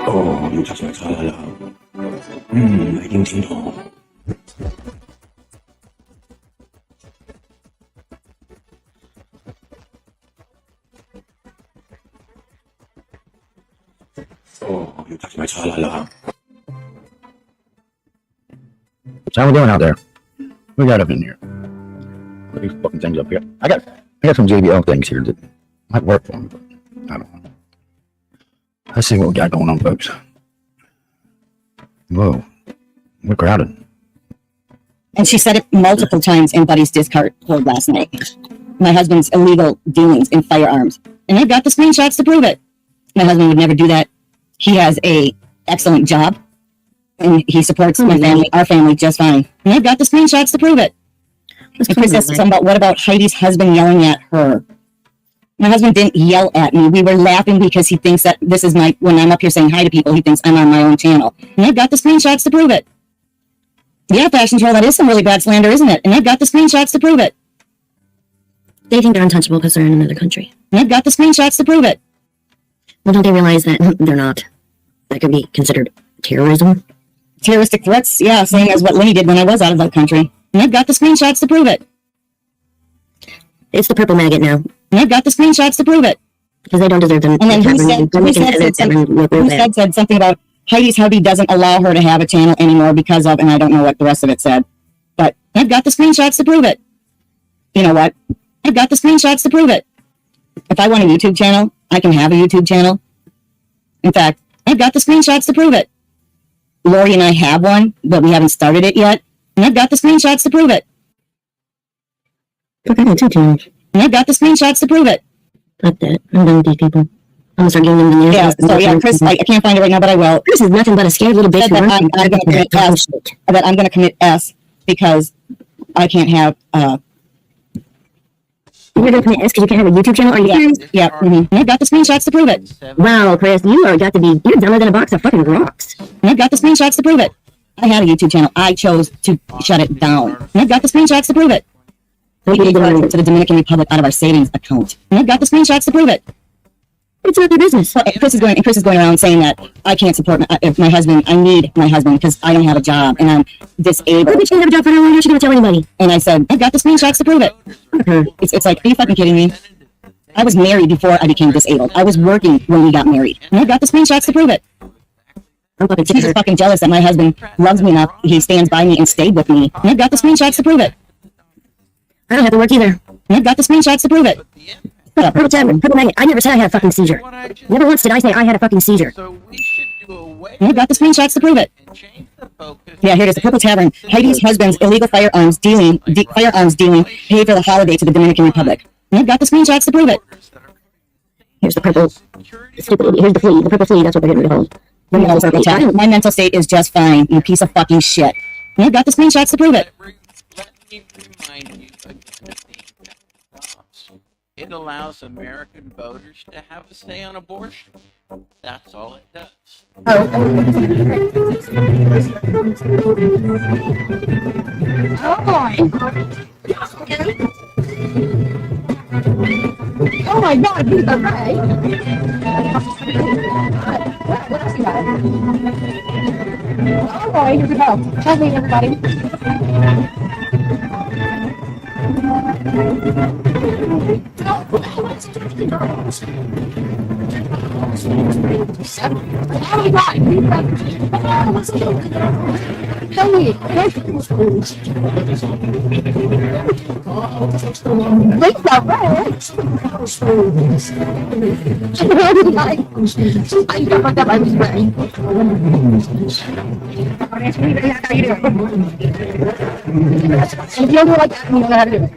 哦，又查出来查来了。来听听筒。哦，又查出来查来了。 So how we doing out there? We got up in here. Look at these fucking things up here. I got some JBL things here that might work for me, but I don't know. Let's see what we got going on, folks. Whoa, we're crowded. And she said it multiple times in Buddy's Discord last night. My husband's illegal dealings in firearms. And I've got the screenshots to prove it. My husband would never do that. He has a excellent job. And he supports my family, our family, just fine. And I've got the screenshots to prove it. And Chris asked something about, what about Heidi's husband yelling at her? My husband didn't yell at me. We were laughing because he thinks that this is my, when I'm up here saying hi to people, he thinks I'm on my own channel. And I've got the screenshots to prove it. Yeah, Fashion Troll, that is some really bad slander, isn't it? And I've got the screenshots to prove it. They think they're untouchable because they're in another country. And I've got the screenshots to prove it. Well, don't they realize that they're not? That could be considered terrorism. Terroristic threats, yeah, same as what Lenny did when I was out of the country. And I've got the screenshots to prove it. It's the purple maggot now. And I've got the screenshots to prove it. Because they don't deserve them. And then who said something about Heidi's hubby doesn't allow her to have a channel anymore because of, and I don't know what the rest of it said. But I've got the screenshots to prove it. You know what? I've got the screenshots to prove it. If I want a YouTube channel, I can have a YouTube channel. In fact, I've got the screenshots to prove it. Lori and I have one, but we haven't started it yet. And I've got the screenshots to prove it. Okay, YouTube channels. And I've got the screenshots to prove it. Fuck that. I'm done with these people. I'm gonna start giving them the news. Yeah, so yeah, Chris, I can't find it right now, but I will. Chris is nothing but a scared little bitch. Said that I'm going to commit S because I can't have, You're going to commit S because you can't have a YouTube channel? Are you serious? Yeah, and I've got the screenshots to prove it. Wow, Chris, you're dumber than a box of fucking rocks. And I've got the screenshots to prove it. I had a YouTube channel. I chose to shut it down. And I've got the screenshots to prove it. We paid to the Dominican Republic out of our savings account. And I've got the screenshots to prove it. It's not their business. Well, Chris is going around saying that I can't support my husband. I need my husband because I don't have a job and I'm disabled. But you don't have a job for how long? You're going to tell anybody. And I said, I've got the screenshots to prove it. It's like, are you fucking kidding me? I was married before I became disabled. I was working when we got married. And I've got the screenshots to prove it. She's just fucking jealous that my husband loves me enough. He stands by me and stayed with me. And I've got the screenshots to prove it. I don't have to work either. And I've got the screenshots to prove it. Purple Tavern, Purple Magnet. I never said I had a fucking seizure. Never once did I say I had a fucking seizure. And I've got the screenshots to prove it. Yeah, here it is. The Purple Tavern. Heidi's husband's illegal firearms dealing paid for the holiday to the Dominican Republic. And I've got the screenshots to prove it. Here's the purple. Stupid. Here's the flea. The purple flea. That's what they're getting rid of. My mental state is just fine, you piece of fucking shit. And I've got the screenshots to prove it. Let me remind you again of the laws. It allows American voters to have a say on abortion. That's all it does. Oh my God, he's a ray. Oh boy, here we go. Tell me, everybody. Oh my God. Tell me. Lisa, right? How did I got my that I was ready. If you don't do it like that, you don't know how to do it.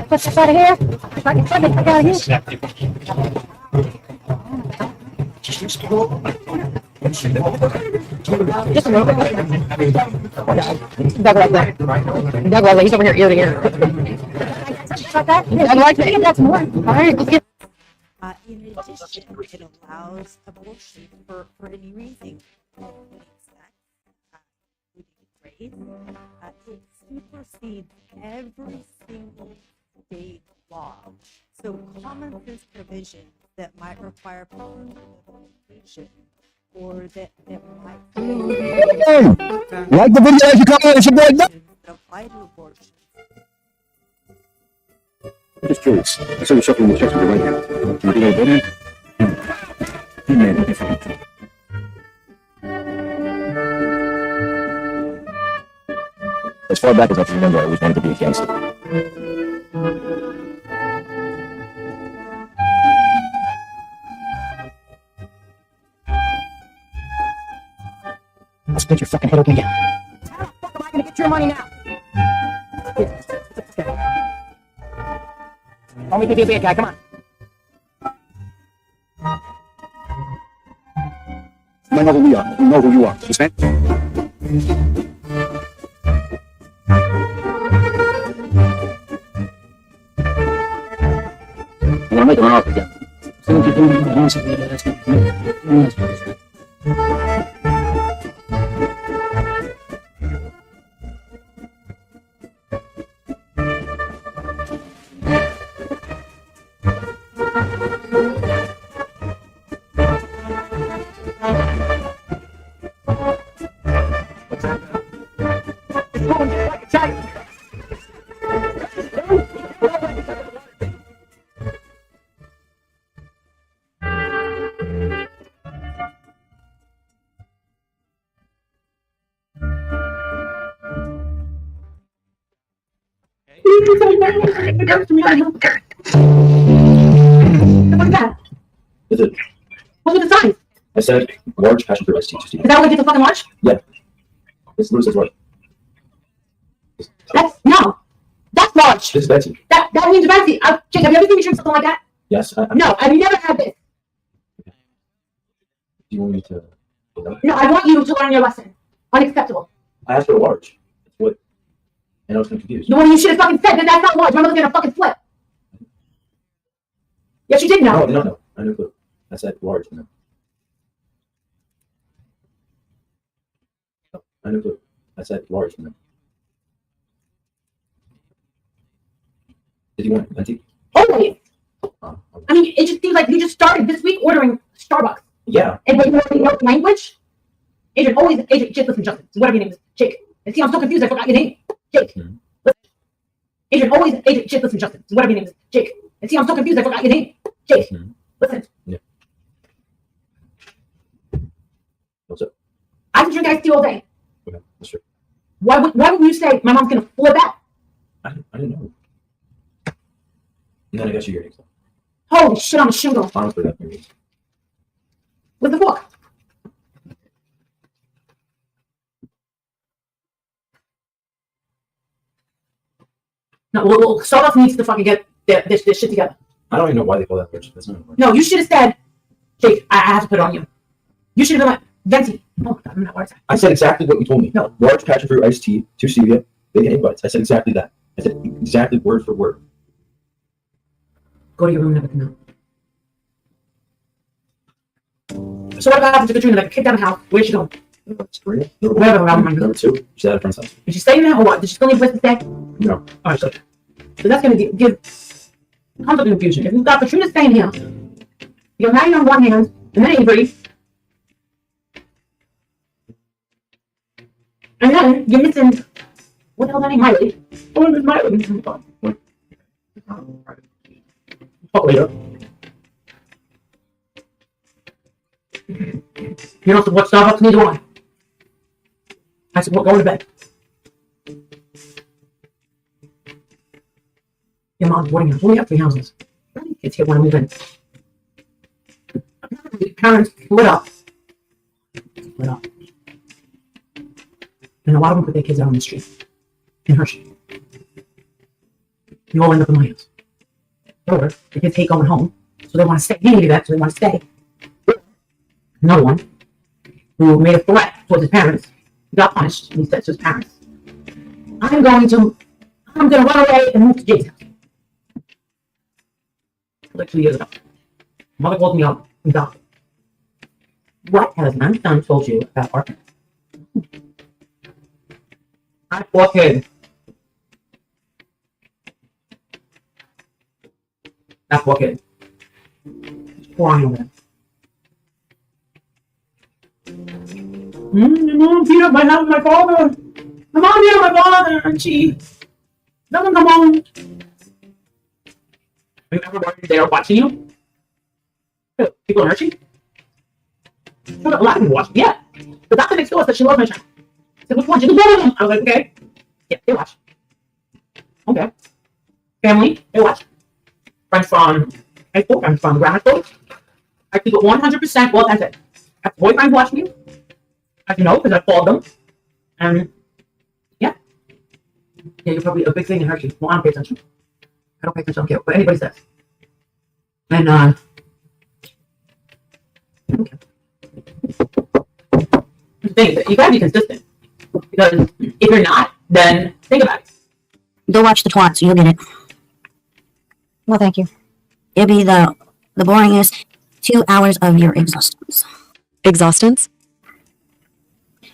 Put this out of here. If I can put it back out of here. Just a little bit. Doug like that. Doug like that. He's over here ear to ear. Like that? Doug like that. That's more. All right, let's get. In addition, it allows abortion for any reason, including sex, including race. It supersedes every single state law. So common sense provisions that might require participation or that might Like the video as you come in, it's your boy Doug. apply to abortion. I'm just curious. I saw you shuffling the checks with your right hand. Do you think I did it? He made it different. As far back as I can remember, I always wanted to be a gangster. I'll split your fucking head open again. How the fuck am I gonna get your money now? Here, take this guy. Call me to be a bad guy, come on. You know who we are. You know who you are. Understand? I'm gonna make him an offer again. So what you do, you want something about that? What's that? Is it? What's with the sign? I said large passion for iced tea. Is that what I get the fucking lunch? Yeah. It's Lewis says large. That's no. That's large. This is Betsy. That means Betsy. Jake, have you ever seen me drink something like that? Yes. No, I've never had this. Do you want me to? No, I want you to learn your lesson. Unacceptable. I asked for a large. That's what. And I was confused. The one you should have fucking said that that's not large. Remember looking at a fucking flip. Yes, you did know. No, I did not know. I knew clue. I said large. No. I knew clue. I said large. No. Did you want Venti? Always. I mean, it just seems like you just started this week ordering Starbucks. Yeah. And but you already know the language. Adrian, just listen, Justin. Whatever your name is, Jake. And see, I'm so confused. I forgot your name, Jake. Listen. Adrian, just listen, Justin. Whatever your name is, Jake. And see, I'm so confused. I forgot your name, Jake. Listen. Yeah. What's up? I can drink iced tea all day. Okay, that's true. Why would you say my mom's gonna flip out? I didn't know. And then I got you your earrings. Holy shit, I'm a shingle. Honestly, that earrings. With the fork. No, well, Starbucks needs to fucking get this shit together. I don't even know why they call that large. That's not large. No, you should have said, Jake, I have to put it on you. You should have been like, Venti. Oh my god, I'm not worried. I said exactly what you told me. No. Large passion fruit iced tea, 2 stevia, bacon egg bites. I said exactly that. I said exactly word for word. Go to your room and everything now. So what about after Katrina? Like kicked out of the house? Where's she going? Three. Number 2. She's at a friend's house. Is she staying there or what? Did she still need a place to stay? No. Alright, good. So that's going to give conflict and confusion. If you've got Katrina staying here, you have Maggie on one hand, and then Avery, and then you're missing, what the hell's that name? Miley. Oh, it's Miley. Oh, yeah. You don't have to watch Starbucks, neither do I. I said, well, go to bed. Your mom's boarding house. We have 3 houses. Kids here want to move in. The parents split up. And a lot of them put their kids out on the street. In Hershey. You all end up in my house. Or the kids hate going home, so they want to stay. He needed that, so they want to stay. Another one who made a threat towards his parents got punished. He said to his parents, I'm going to run away and move to Jake's house. Like 2 years ago. Mother called me up and got it. What has my son told you about our parents? I poor kid. That poor kid. He's crying over there. Mom beat up my father. My mom beat up my father, and she doesn't come home. Remember when they are watching you? People in Hershey? Shut up, a lot of people watch. Yeah. The doctor next door said she loves my child. I said, which one? She goes, both of them. I was like, okay. Yeah, they watch. Okay. Family, they watch. Friends from high school, friends from grammar school. I keep it 100% authentic. I have boyfriends watching you. As you know, because I called them. And yeah. Yeah, you're probably a big thing in Hershey. Well, I don't pay attention. I don't pay attention, I don't care what anybody says. And okay. The thing, you gotta be consistent. Because if you're not, then think about it. Go watch the twats, you'll get it. Well, thank you. It'll be the boringest 2 hours of your existence. Exhaustance?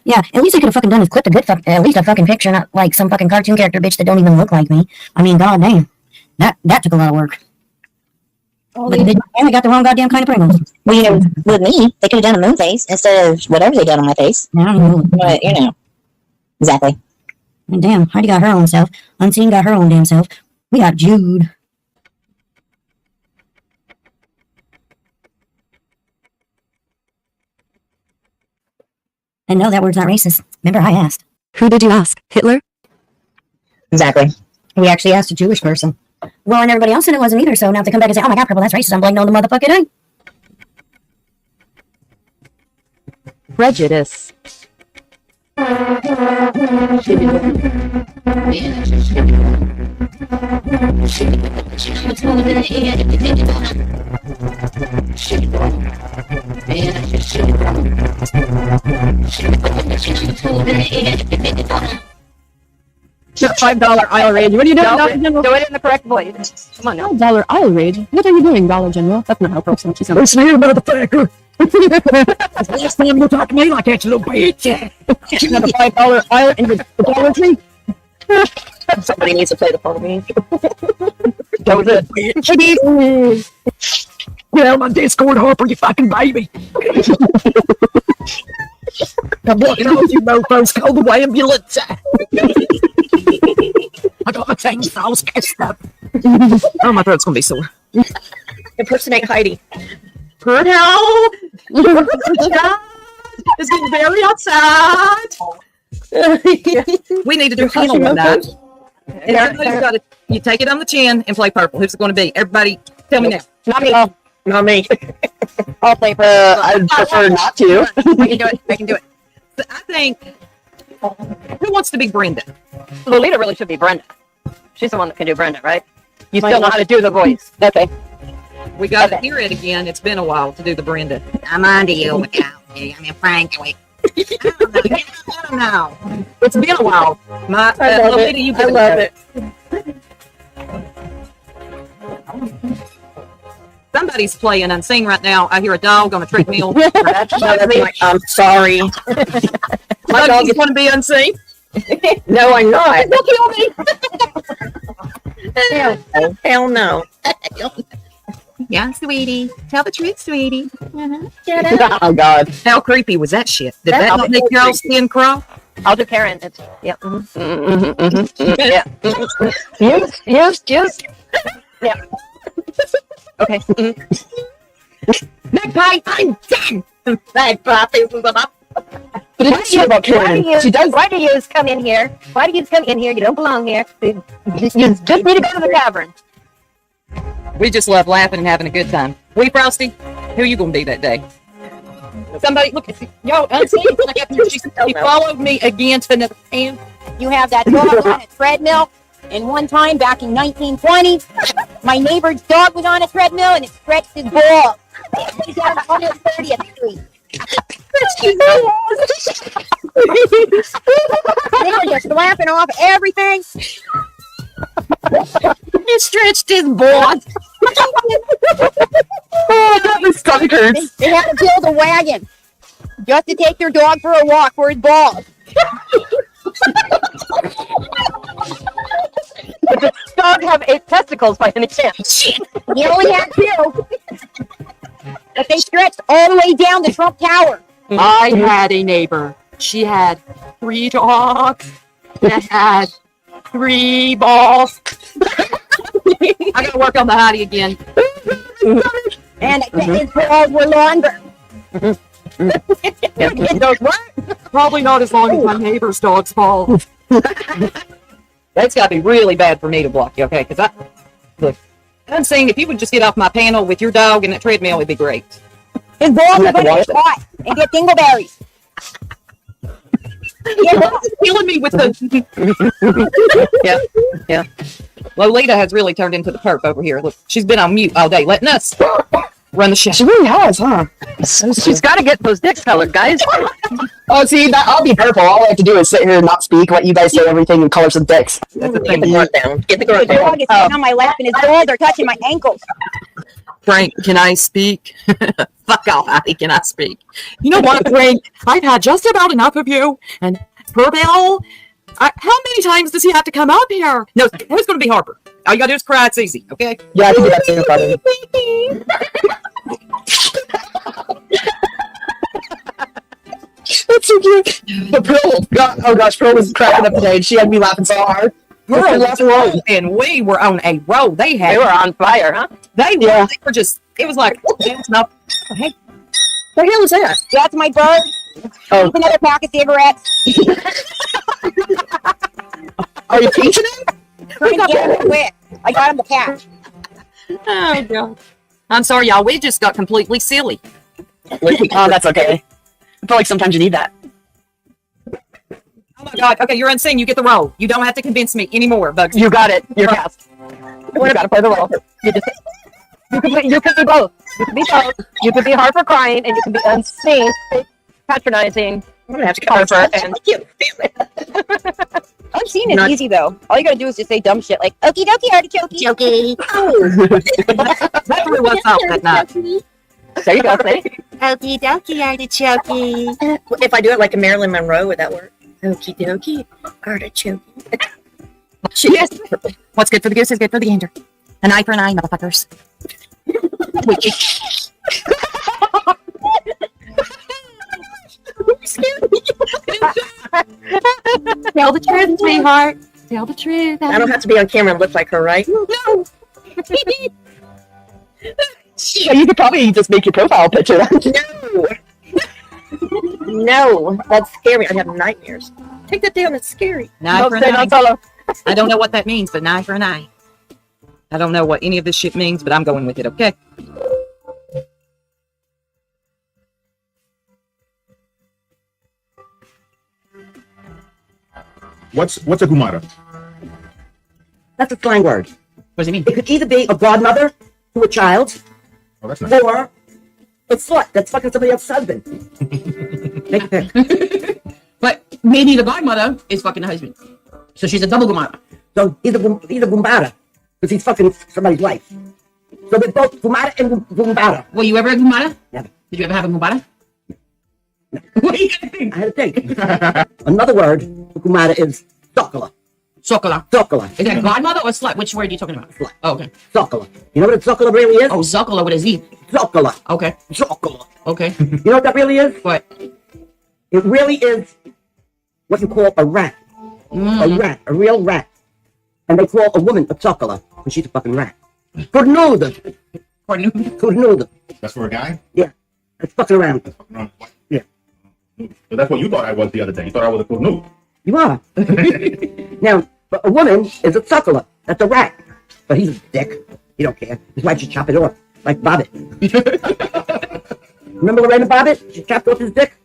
Yeah, at least I could have fucking done is clipped at least a fucking picture, not like some fucking cartoon character bitch that don't even look like me. I mean, god damn. That took a lot of work. Oh, But they got the wrong goddamn kind of Pringles. Well, with me, they could have done a moon face instead of whatever they done on my face. I don't know. But, you know. Exactly. And damn, Heidi got her own self. Unseen got her own damn self. We got Jude. And no, that word's not racist. Remember, I asked. Who did you ask? Hitler? Exactly. We actually asked a Jewish person. Well, and everybody else said it wasn't either, so now if they come back and say, oh my god, purple, that's racist, I'm like, no, the motherfucker ain't. Prejudice. $5 aisle rage. What are you doing, No, Dollar General? do it in the correct voice. Come on now. $5 aisle rage. What are you doing, Dollar General? That's not how person she sounds. Listen here, motherfucker. Last time you talk to me like that, you little bitch. You have a $5 aisle in the Dollar Tree? Somebody needs to play the part of me. That was it. Get out of my Discord, Harper, you fucking baby. I'm walking off you mofos, call the ambulance. I got my chainsaws cast up. Oh, my throat's gonna be sore. Impersonate Heidi. Pernell! It's getting very outside. We need to do Hannah on that. And everybody's got to, you take it on the chin and play purple. Who's it going to be? Everybody, tell me now. Not me. Not me. I'll play for. I'd prefer not to. I can do it. I can do it. So I think, who wants to be Brenda? Lolita really should be Brenda. She's the one that can do Brenda, right? You still know how to do the voice. Okay. We got to hear it again. It's been a while to do the Brenda. I'm on to you, McCown. I mean, frankly. I don't know. It's been a while. My, I love Lolita, it. you I love it. Somebody's playing unseen right now. I hear a dog on a treadmill. I'm sorry. My dog is going to be unseen. No, I'm not. Don't kill me. Hell no. Yeah, sweetie. Tell the truth, sweetie. Oh God. How creepy was that shit? Did That's that not make y'all's skin crawl? I'll do Karen. It's yeah. Yeah. Yes. Yeah. Okay. Magpie, I'm done. But it's true about Karen. She does. Why do you come in here? Why do you come in here? You don't belong here. You just need to go to the tavern. We just love laughing and having a good time. We Frosty, who you gonna be that day? Somebody look at yo. She followed me again to another town. You have that dog on a treadmill. And one time back in 1920, my neighbor's dog was on a treadmill and it stretched his balls. He's down 130th Street. They were just laughing off everything. He stretched his balls. My stomach hurts. They had to build a wagon just to take their dog for a walk for his balls. But does the dog have 8 testicles by any chance? He only had 2. But they stretched all the way down the Trump Tower. I had a neighbor. She had 3 dogs that had 3 balls. I gotta work on the hottie again. And his balls were longer. Probably not as long as my neighbor's dog's balls. That's gotta be really bad for me to block you, okay? Because look, I'm saying if you would just get off my panel with your dog and that treadmill, it'd be great. His balls are going to get caught and get dingleberries. Killing me with the. Yeah. Lolita has really turned into the perp over here. Look, she's been on mute all day, letting us run the show. She really has, huh? She's got to get those dicks colored, guys. Oh, see, I'll be purple. All I have to do is sit here and not speak, let you guys say everything and color some dicks. That's the thing. Get the grunt down. Get the grunt The down. dog is sitting on my lap and his balls are touching my ankles. Frank, can I speak? Fuck off, Hattie, can I speak? You know what, Frank? I've had just about enough of you. And Purple, how many times does he have to come up here? No, who's going to be Harper? All you got to do is cry. It's easy, okay? Yeah, I can do that too, buddy. That's so cute. But Pearl, oh gosh, Pearl was cracking up today and she had me laughing so hard. Pearl was on, and we were on a roll. They were on fire, huh? They were just, it was like, no. Hey, what the hell is that? That's my bird. Oh. Here's another pack of cigarettes. Are you teaching him? Trying to get him to quit. I got him to catch. Oh, God. I'm sorry, y'all. We just got completely silly. Oh, that's okay. I feel like sometimes you need that. Oh, my God. Okay, you're unseen. You get the role. You don't have to convince me anymore, Bugs. You got it. You're cast. You got to play the role. You can be both. You can be both. You can be Harper crying, and you can be unseen, patronizing. I'm gonna have to get Harper. And Unseen is easy though. All you gotta do is just say dumb shit like okie dokie artichoke. Jokey. That's really what's up that night. There you go. Okie dokie artichoke. If I do it like a Marilyn Monroe, would that work? Okie dokie artichoke. Yes. What's good for the goose is good for the gander. An eye for an eye, motherfuckers. Tell the truth, sweetheart. Tell the truth. I don't have to be on camera and look like her, right? No. So you could probably just make your profile picture. No, that's scary. I have nightmares. Take that down. It's scary. An eye for an eye. I don't know what that means, but an eye for an eye. I don't know what any of this shit means, but I'm going with it, okay? What's a Gumara? That's a slang word. What does it mean? It could either be a godmother to a child, Oh, that's nice. or a slut that's fucking somebody else's husband. Make a pick. But maybe the godmother is fucking the husband. So she's a double gumara. So he's a Gumbara, because he's fucking somebody's wife. So they're both Gumara and Gumbara. Were you ever a gumara? Never. Did you ever have a gumara? What are you gonna think? I had to think. Another word for Gumara is Sokola. Sokola. Sokola. Is that godmother or slut? Which word are you talking about? Slut. Oh, okay. Sokola. You know what a Sokola really is? Oh, Zokola with a Z. Sokola. Okay. Sokola. Okay. You know what that really is? What? It really is what you call a rat. A rat. A real rat. And they call a woman a Sokola when she's a fucking rat. Cornuda. Cornuda. Cornuda. That's for a guy? Yeah. It's fucking around. Yeah. So that's what you thought I was the other day. You thought I was a cool noob. You are. Now, a woman is a suckler. That's a rat. But he's a dick. He don't care. His wife should chop it off. Like Bobbitt. Remember Lorena Bobbitt? She chopped off his dick.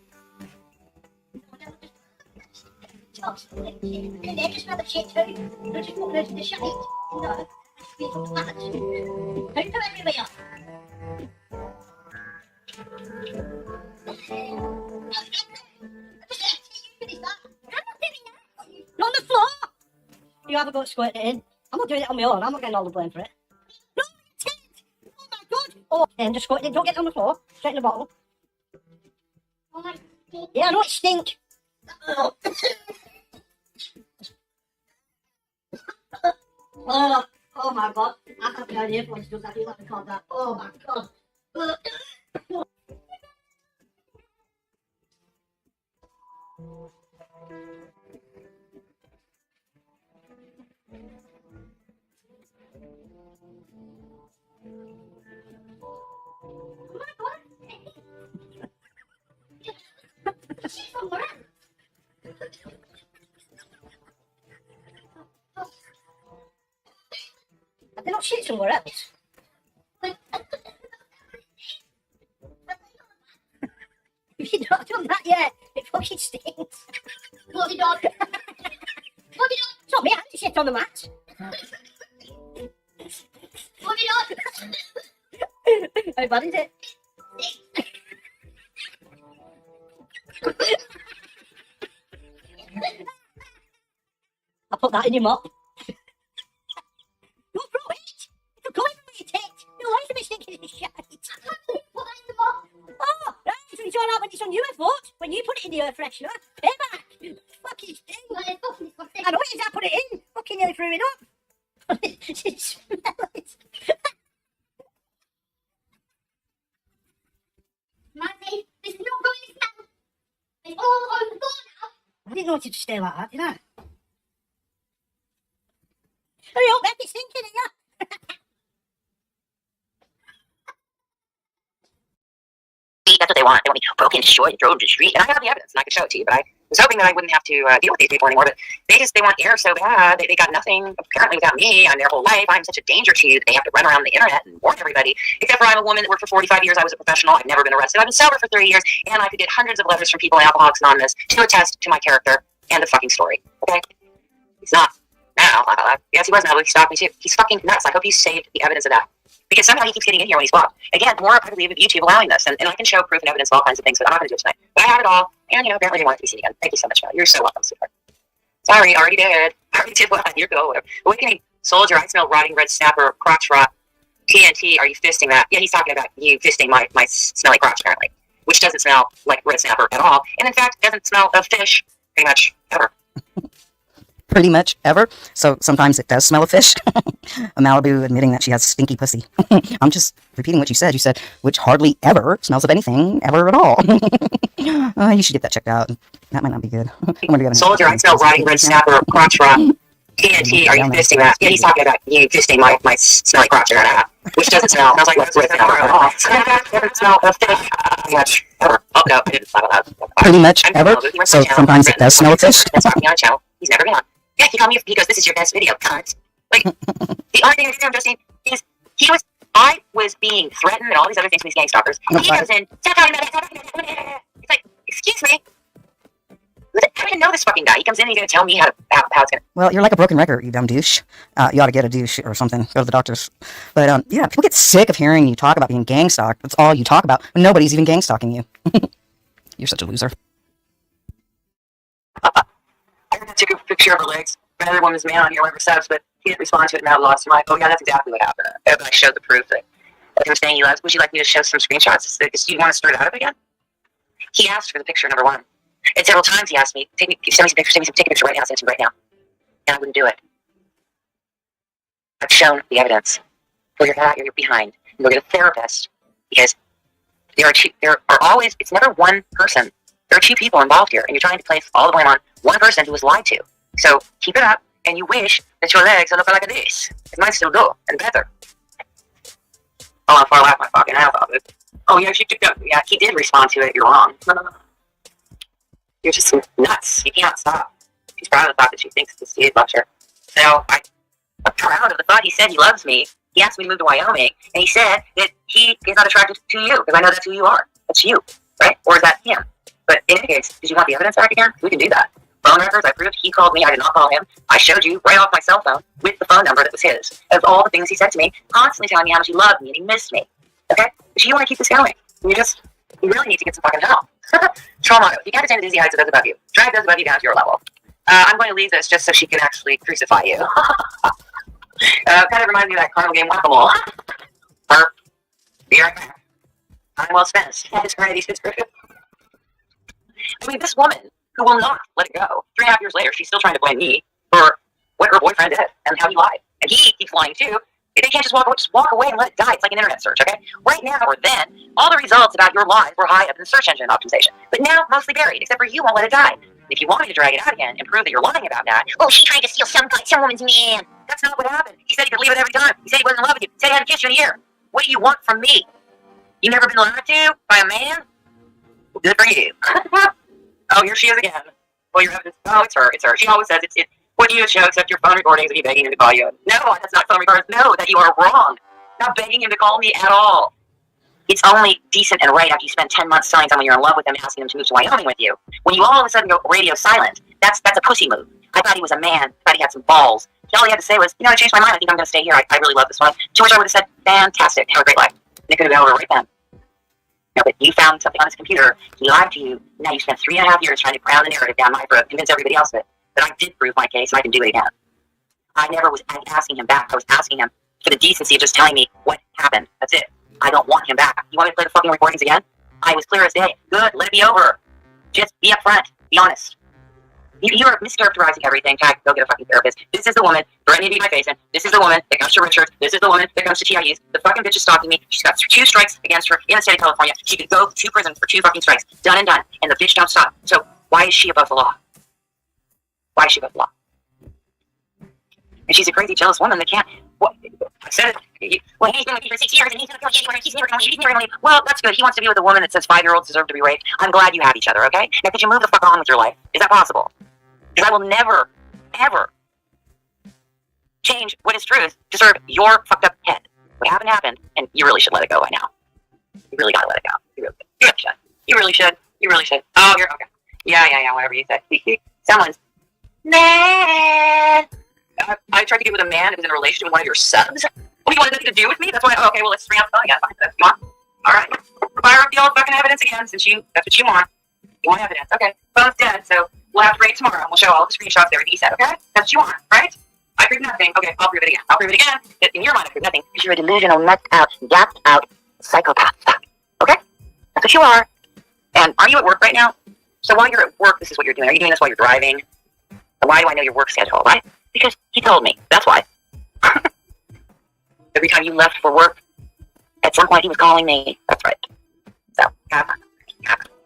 On the floor! You haven't got squirted in. I'm not doing it on my own. I'm not getting all the blame for it. No, it's it! Oh my god! Oh, and just squirt it in. Don't get it on the floor. Straight in the bottle. Oh my god. Yeah, I know it stink. Oh. Oh my god. I can't be down here for it because I feel like I can't that. Oh my god. Have they not shit somewhere else? You've not done that yet. It fucking stinks. Bloody dog. Bloody dog. It's not me. I had to shit on the mat. Bloody dog. How bad is it? I put that in your mop. Don't throw it! It'll come in from your tit! Your legs will be stinking in shit! Put that in the mop! Oh, right, so you join out when it's on your fault. When you put it in the air freshener, payback! Fucking sting! I know it is, I put it in! Fucking nearly threw it up! It smells it! Matty, there's not going to smell! It's all on the floor now! I didn't want it to stay like that, did I? Hurry up, Beck, it's stinking in ya! That's what they want. They want me broken, destroyed, thrown to the street. And I have the evidence, and I could show it to you. But I was hoping that I wouldn't have to deal with these people anymore. But they want air so bad. They got nothing, apparently, without me. I'm their whole life. I'm such a danger to you that they have to run around the internet and warn everybody. Except for I'm a woman that worked for 45 years. I was a professional. I've never been arrested. I've been sober for 30 years. And I could get hundreds of letters from people in Alcoholics Anonymous to attest to my character and the fucking story. Okay? He's not. Now, yes, he was now. He stalked me too. He's fucking nuts. I hope you saved the evidence of that. Because somehow he keeps getting in here when he's blocked. Again, more I believe of YouTube allowing this. And I can show proof and evidence of all kinds of things, but I'm not going to do it tonight. But I have it all. And, apparently didn't want it to be seen again. Thank you so much, Mel. You're so welcome, sweetheart. Sorry, already did. Already did what? You're cool. Awakening soldier, I smell rotting red snapper, crotch rot. TNT, are you fisting that? Yeah, he's talking about you fisting my smelly crotch, apparently. Which doesn't smell like red snapper at all. And in fact, doesn't smell of fish pretty much ever. Pretty much ever. So sometimes it does smell of fish. A Malibu admitting that she has stinky pussy. I'm just repeating what you said. You said, which hardly ever smells of anything ever at all. You should get that checked out. That might not be good. Soldier, I smell rotting red snapper, crotch rot. TNT, are you fisting that? Yeah, he's talking about you fisting my smelly crotch, which doesn't smell. Smells like red snapper at all. Doesn't smell of fish pretty much ever. Oh, no, I didn't smell that. Pretty much ever. So sometimes it does smell of fish. That's talking on a channel. He's never been on. Yeah, he called me. He goes, "This is your best video, cunt." Like, the only thing I did to him, Justine, is I was being threatened and all these other things from these gang stalkers. He comes in, stop talking about it, stop talking about it. It's like, excuse me. I don't even know this fucking guy. He comes in and he's going to tell me how it's going to. Well, you're like a broken record, you dumb douche. You ought to get a douche or something. Go to the doctors. But, yeah, people get sick of hearing you talk about being gang stalked. That's all you talk about. Nobody's even gang stalking you. You're such a loser. I took a picture of her legs. Another woman's man on here, one of her subs, but he didn't respond to it, and I lost him. I'm like, oh yeah, that's exactly what happened. And I showed the proof that they were saying he loves. Would you like me to show some screenshots? Do you want to start out of again? He asked for the picture number one. And several times he asked me, send me some pictures, take a picture right now, send it to me right now. And I wouldn't do it. I've shown the evidence. Go your hat, you're behind. And go get a therapist. Because there are always, it's never one person. There are two people involved here, and you're trying to place all the blame on one person who was lied to. So keep it up, and you wish that your legs would look like this. It might still do, and better. Oh, I'm far left my fucking ass off it. Oh yeah, yeah, he did respond to it. You're wrong. You're just nuts. You can't stop. She's proud of the thought that she thinks this dude loves her. So I'm proud of the thought he said he loves me. He asked me to move to Wyoming, and he said that he is not attracted to you because I know that's who you are. That's you, right? Or is that him? But in any case, did you want the evidence back again? We can do that. Phone records, I proved he called me. I did not call him. I showed you right off my cell phone with the phone number that was his of all the things he said to me, constantly telling me how much he loved me and he missed me. Okay? But you want to keep this going. You really need to get some fucking help. Troll motto. You can't attain the dizzy heights of those above you. Drag those above you down to your level. I'm going to leave this just so she can actually crucify you. Kind of reminds me of that carnival game Whack-A-Mole. Be right back. Time well spent. It's great. I mean, this woman who will not let it go. 3.5 years later, she's still trying to blame me for what her boyfriend did and how he lied. And he keeps lying too. They can't just walk away and let it die. It's like an internet search, okay? Right now or then, all the results about your lies were high up in the search engine optimization. But now, mostly buried, except for you won't let it die. If you want me to drag it out again and prove that you're lying about that, oh, she's trying to steal some woman's man. That's not what happened. He said he could leave it every time. He said he wasn't in love with you. He said he hadn't kissed you in a year. What do you want from me? You never been lied to by a man? Well, good for you. Oh, here she is again. Well, your evidence. Oh, it's her. It's her. She always says it's what you show except your phone recordings of you begging him to call you. No, that's not phone recordings. No, that you are wrong. Not begging him to call me at all. It's only decent and right after you spend 10 months telling someone you're in love with them and asking them to move to Wyoming with you. When you all of a sudden go radio silent, that's a pussy move. I thought he was a man. I thought he had some balls. All he had to say was, I changed my mind. I think I'm going to stay here. I really love this one. To which I would have said, fantastic. Have a great life. And it could have been over right then. No, but you found something on his computer. He lied to you. Now you spent 3.5 years trying to crown the narrative down my throat, convince everybody else of it. But I did prove my case, and I can do it again. I never was asking him back. I was asking him for the decency of just telling me what happened. That's it. I don't want him back. You want me to play the fucking recordings again? I was clear as day. Good. Let it be over. Just be upfront. Be honest. You're mischaracterizing everything. Tag, go get a fucking therapist. This is the woman threatening to beat my face in. This is the woman that comes to Richard. This is the woman that comes to TIUs. The fucking bitch is stalking me. She's got 2 strikes against her in the state of California. She could go to prison for 2 fucking strikes. Done and done. And the bitch don't stop. So why is she above the law? Why is she above the law? And she's a crazy, jealous woman that can't. What? I said it. Well, he's been with you for 6 years and he's going to kill you anywhere. He's never going to leave. Well, that's good. He wants to be with a woman that says 5-year-olds deserve to be raped. I'm glad you have each other, okay? Now, could you move the fuck on with your life? Is that possible? Because I will never, ever change what is truth to serve your fucked up head. What happened, and you really should let it go by now. You really gotta let it go. You really should. You really should. You really should. Oh, you're okay. Yeah, whatever you say. Someone's man. I tried to get with a man who was in a relationship with one of your subs. Oh, you wanted nothing to do with me? That's why, okay, well, let's bring up, oh, yeah, fine. That's come on. All right. Fire up the old fucking evidence again, since that's what you want. You want evidence. Okay. Phone's dead, so we'll have to bring it tomorrow, and we'll show all the screenshots of everything he said, okay? That's what you want, right? I proved nothing. Okay, I'll prove it again. I'll prove it again. In your mind, I proved nothing, because you're a delusional, nuts out, gapped out psychopath. Okay? That's what you are. And are you at work right now? So while you're at work, this is what you're doing. Are you doing this while you're driving? And why do I know your work schedule, right? Because he told me. That's why. Every time you left for work, at some point he was calling me. That's right. So, yeah,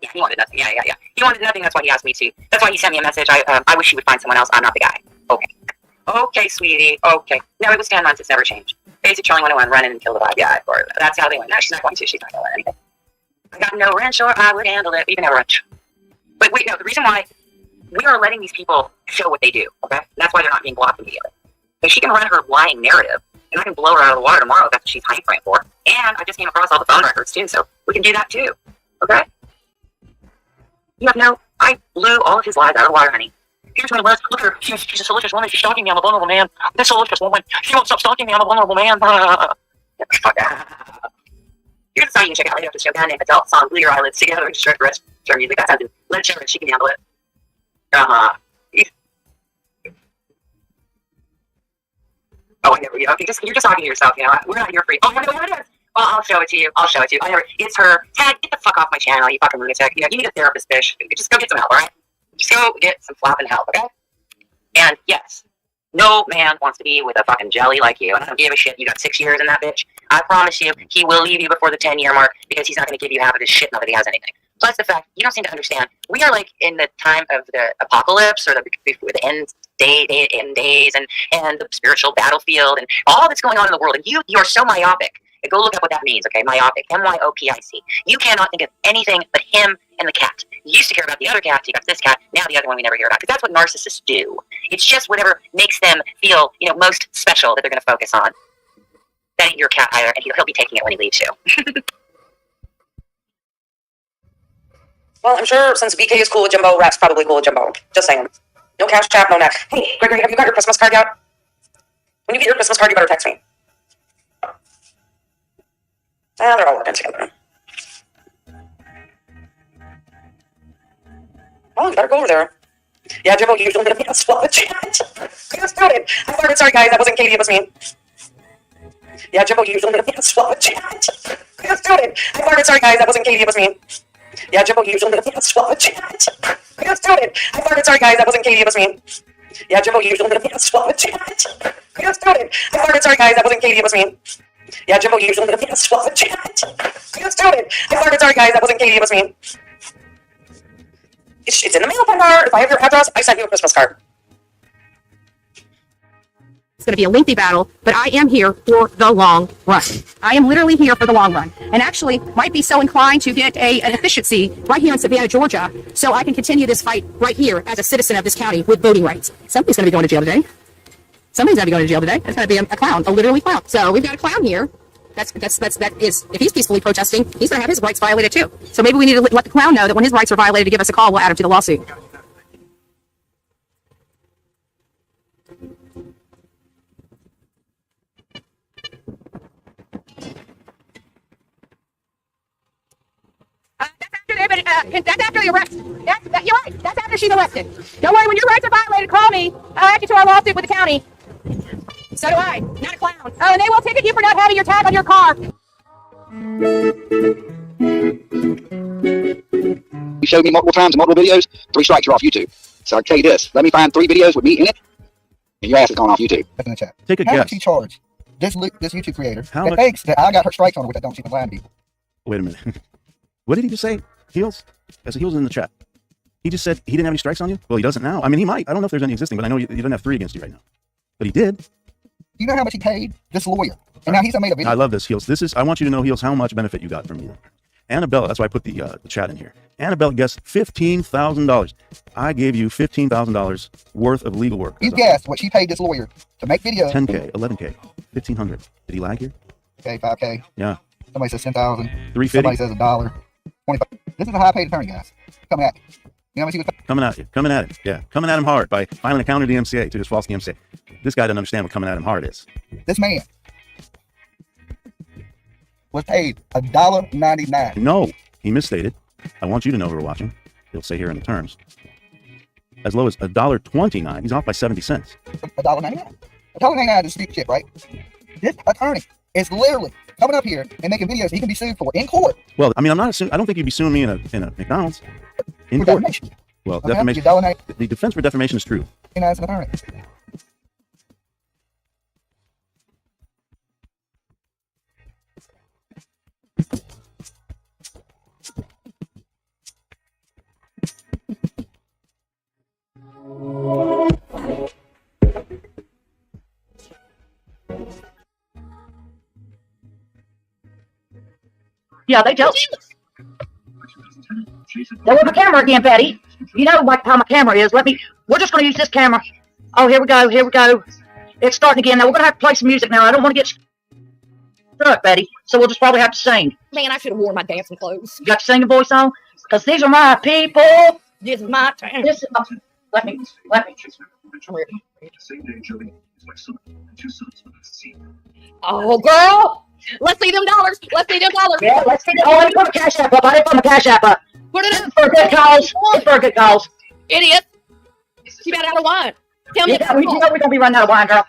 he wanted nothing. Yeah. He wanted nothing. That's why he asked me to. That's why he sent me a message. I wish you would find someone else. I'm not the guy. Okay, sweetie. Okay. No, it was 10 months. It's never changed. Basic trolling 101, run in and kill the vibe. Yeah, of course. That's how they went. No, she's not going to. She's not going to let anything. I got no wrench, or I would handle it. You can have a wrench. But wait, no. The reason why we are letting these people show what they do, okay? That's why they're not being blocked immediately. So she can run her lying narrative, and I can blow her out of the water tomorrow if that's what she's hype praying for. And I just came across all the phone records too, so we can do that too. Okay? You have no. I blew all of his lies out of the water, honey. Here's my list. Look at her. She's a delicious woman. She's stalking me. I'm a vulnerable man. This delicious woman. She won't stop stalking me. I'm a vulnerable man. Here's a song you can check out later after the show. A band named Adult Song. Glue your eyelids together and stretch the rest. Share music. That sounds good. Let it show her. She can handle it. Oh, I never. Okay, you're just talking to yourself. You know, we're not here for you. Oh, no, it is. Well, I'll show it to you. It's her. Tag, get the fuck off my channel, you fucking lunatic. You know, you need a therapist, bitch. Just go get some help, all right? Just go get some flapping help, okay? And yes, no man wants to be with a fucking jelly like you. And I don't give a shit. You got 6 years in that bitch. I promise you, he will leave you before the 10-year mark because he's not going to give you half of his shit now that he has anything. Plus the fact, you don't seem to understand, we are like in the time of the apocalypse or the end days and the spiritual battlefield and all that's going on in the world. And you are so myopic. Go look up what that means, okay? Myopic, M-Y-O-P-I-C. You cannot think of anything but him and the cat. You used to care about the other cat, so you got this cat. Now the other one we never hear about, because that's what narcissists do. It's just whatever makes them feel, most special that they're going to focus on. That ain't your cat either, and he'll be taking it when he leaves you. Well, I'm sure since BK is cool with Jimbo, Rap's probably cool with Jimbo. Just saying. No cash trap, no neck. Hey, Gregory, have you got your Christmas card yet? When you get your Christmas card, you better text me. They're all working together. Well, you better go over there. Yeah, Jimbo, you usually get a dance while the chat. I started. I farted. Sorry, guys. That wasn't Katie. It was me. Yeah, Jimbo, you usually get a dance while the chat. I started. I farted. Sorry, guys. That wasn't Katie. It was me. Yeah, Jimbo, you usually get a dance while the chat. I started. I farted. Sorry, guys. That wasn't Katie. It was me. Yeah, Jimbo, you usually get a dance while the chat. I started. I farted. Sorry, guys. That wasn't Katie. It was me. Yeah, Jimbo, you usually get a dance while the chat. I started. I farted. Sorry, guys. That wasn't Katie. It was me. It's in the mail, Bernard. If I have your address, I sent you a Christmas card. It's going to be a lengthy battle, but I am here for the long run. I am literally here for the long run. And actually might be so inclined to get an efficiency right here in Savannah, Georgia, so I can continue this fight right here as a citizen of this county with voting rights. Somebody's going to be going to jail today. Somebody's going to be going to jail today. It's going to be a clown, a literally clown. So we've got a clown here. That is, if he's peacefully protesting, he's going to have his rights violated too. So maybe we need to let the clown know that when his rights are violated to give us a call, we'll add him to the lawsuit. That's after the arrest. You're right. That's after she's arrested. Don't worry, when your rights are violated, call me. I'll add you to our lawsuit with the county. So do I. Not a clown. Oh, and they will ticket you for not having your tag on your car. You showed me multiple times in multiple videos, 3 strikes, you're off YouTube. So I tell you this, let me find 3 videos with me in it, and your ass is gone off YouTube. In the chat. Take a How guess. much he charge this YouTube creator How that much? thinks that I got her strikes on her, which I don't see from lying to people. Wait a minute. What did he just say? Heels? As Heels in the chat. He just said he didn't have any strikes on you? Well, he doesn't now. I mean, he might. I don't know if there's any existing, but I know he doesn't have 3 against you right now. But he did. You know how much he paid this lawyer? And now he's made a video. I love this, Heels. I want you to know, Heels, how much benefit you got from me. Annabella, that's why I put the chat in here. Annabella guessed $15,000. I gave you $15,000 worth of legal work. You guessed what she paid this lawyer to make videos. 10K, 11K, 1,500. Did he lag here? Okay, 5K. Yeah. Somebody says 10,000. 350. Somebody says $1. 25. This is a high paid attorney, guys. Coming at you. You know how much he was Coming at you. Coming at him. Yeah. Coming at him hard by filing a counter to the MCA, to his false DMCA. This guy doesn't understand what coming at him hard is. This man was paid $1.99. No, he misstated. I want you to know who we're watching. He'll say here in the terms. As low as $1.29. He's off by 70 cents. $1.99. $1.99 is steep shit, right? This attorney is literally coming up here and making videos he can be sued for in court. Well, I mean, I don't think you'd be suing me in a McDonald's. In For court. defamation. Well, Okay, defamation. $1.99 The defense for defamation is true. as an attorney. Yeah, they tell. There was my camera again, Betty. You know how my camera is. We're just going to use this camera. Oh, here we go. Here we go. It's starting again. Now, we're going to have to play some music now. I don't want to get stuck, Betty. So we'll just probably have to sing. Man, I should have worn my dancing clothes. You got to sing a voice song? Because these are my people. This is my time. This is my... Let me. Oh, girl. Let's see them dollars. Let's see them dollars. Yeah, let's see. Oh, let me put my cash app up. I didn't put my cash app up. Put it up. For a good cause. It's for a good cause. Idiot. She ran out of wine. Tell me. Yeah, we know we're going to be running out of wine, girl.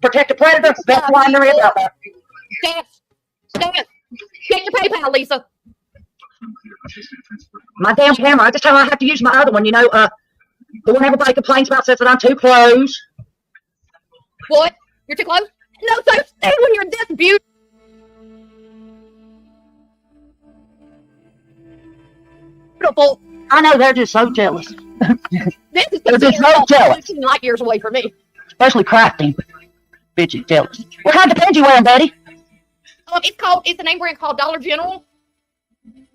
Protect the predator. Best wine there is out there. Stand. Check your PayPal, Lisa. My damn camera. This time I have to use my other one. You know, the one everybody complains about says that I'm too close. What? You're too close? No, so stay when you're this beautiful. I know they're just so jealous. This is They're just so jealous. light years away from me. Especially crafting. Bitches jealous. What kind of depends you wearing, Betty? It's the name brand called Dollar General.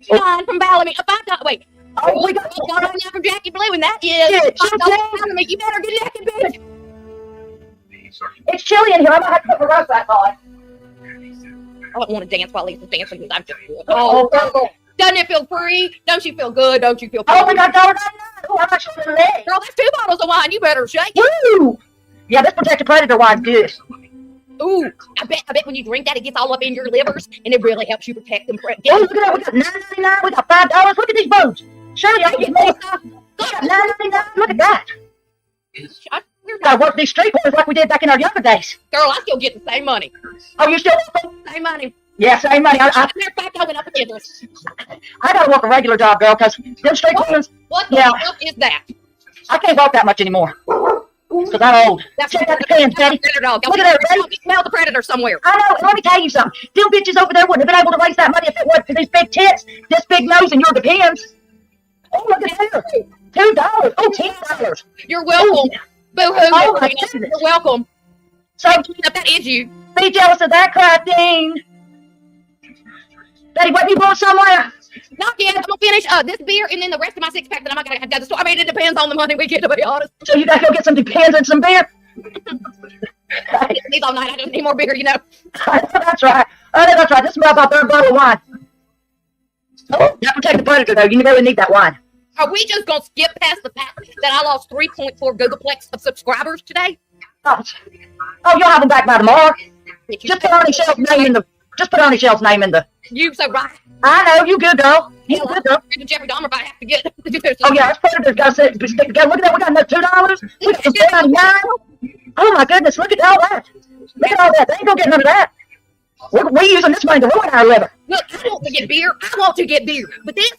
John from Bellamy. $5. Wait. Oh, we got $5 from Jackie Blue, and that is $5. You better get naked, bitch. It's chilly in here. I'm gonna have to put my rug back on. I don't want to dance while Lisa's dancing because I'm just good. Oh, doesn't it feel free? Don't you feel good? Don't you feel free? Oh, we got $1.99. Oh, how much for the leg? Girl, that's 2 bottles of wine. You better shake it. Woo! Yeah, this Protected Predator wine's good. Ooh, I bet when you drink that, it gets all up in your livers, and it really helps you protect them. Oh, look at that. We got $9.99. We got $5. Look at these bones. Shirley, I get more stuff. We got $9.99. Look at that. Gotta work these street boys like we did back in our younger days. Girl, I still get the same money. Oh, you still work? Same money. Yeah, same money. Matter of fact, I went up again. I gotta work a regular job, girl, because them street boys. What the fuck is that? I can't walk that much anymore. Because I'm old. Check out the pants, Betty. Dog. Look at that, Betty. Smell the predator somewhere. I know. Let me tell you something. Them bitches over there wouldn't have been able to raise that money if it wasn't for these big tits, this big nose, and your depends. Oh, look at here. $2. Oh, $10. You're welcome. Boo-hoo. Oh, my goodness. You're welcome. So, that is you. Be jealous of that crap thing. Betty, what you going somewhere? Not yet. I'm gonna finish this beer and then the rest of my 6-pack that I'm not gonna have to the store. I mean, it depends on the money we get, to be honest. So you gotta go get some Depends and some beer? These all night. I just need more beer, you know. That's right. Oh, that's right. This is about third bottle of wine. Oh, that Protected Predator, though. You really need that wine. Are we just gonna skip past the fact that I lost 3.4 Googleplex of subscribers today? Oh, you'll have them back by tomorrow. Just put Arnie Shell's name in the. Just put Arnie Shell's name in the. You so right. I know you good girl. You good girl. Jeffrey Dahmer might have to get. Oh yeah, this Predator's got to stick together. Look at that. We got another $2. We got some $4.99. Oh my goodness! Look at all that. Look at all that. They ain't gonna get none of that. We're using this money to ruin our liver. Look, I want to get beer. I want to get beer. But this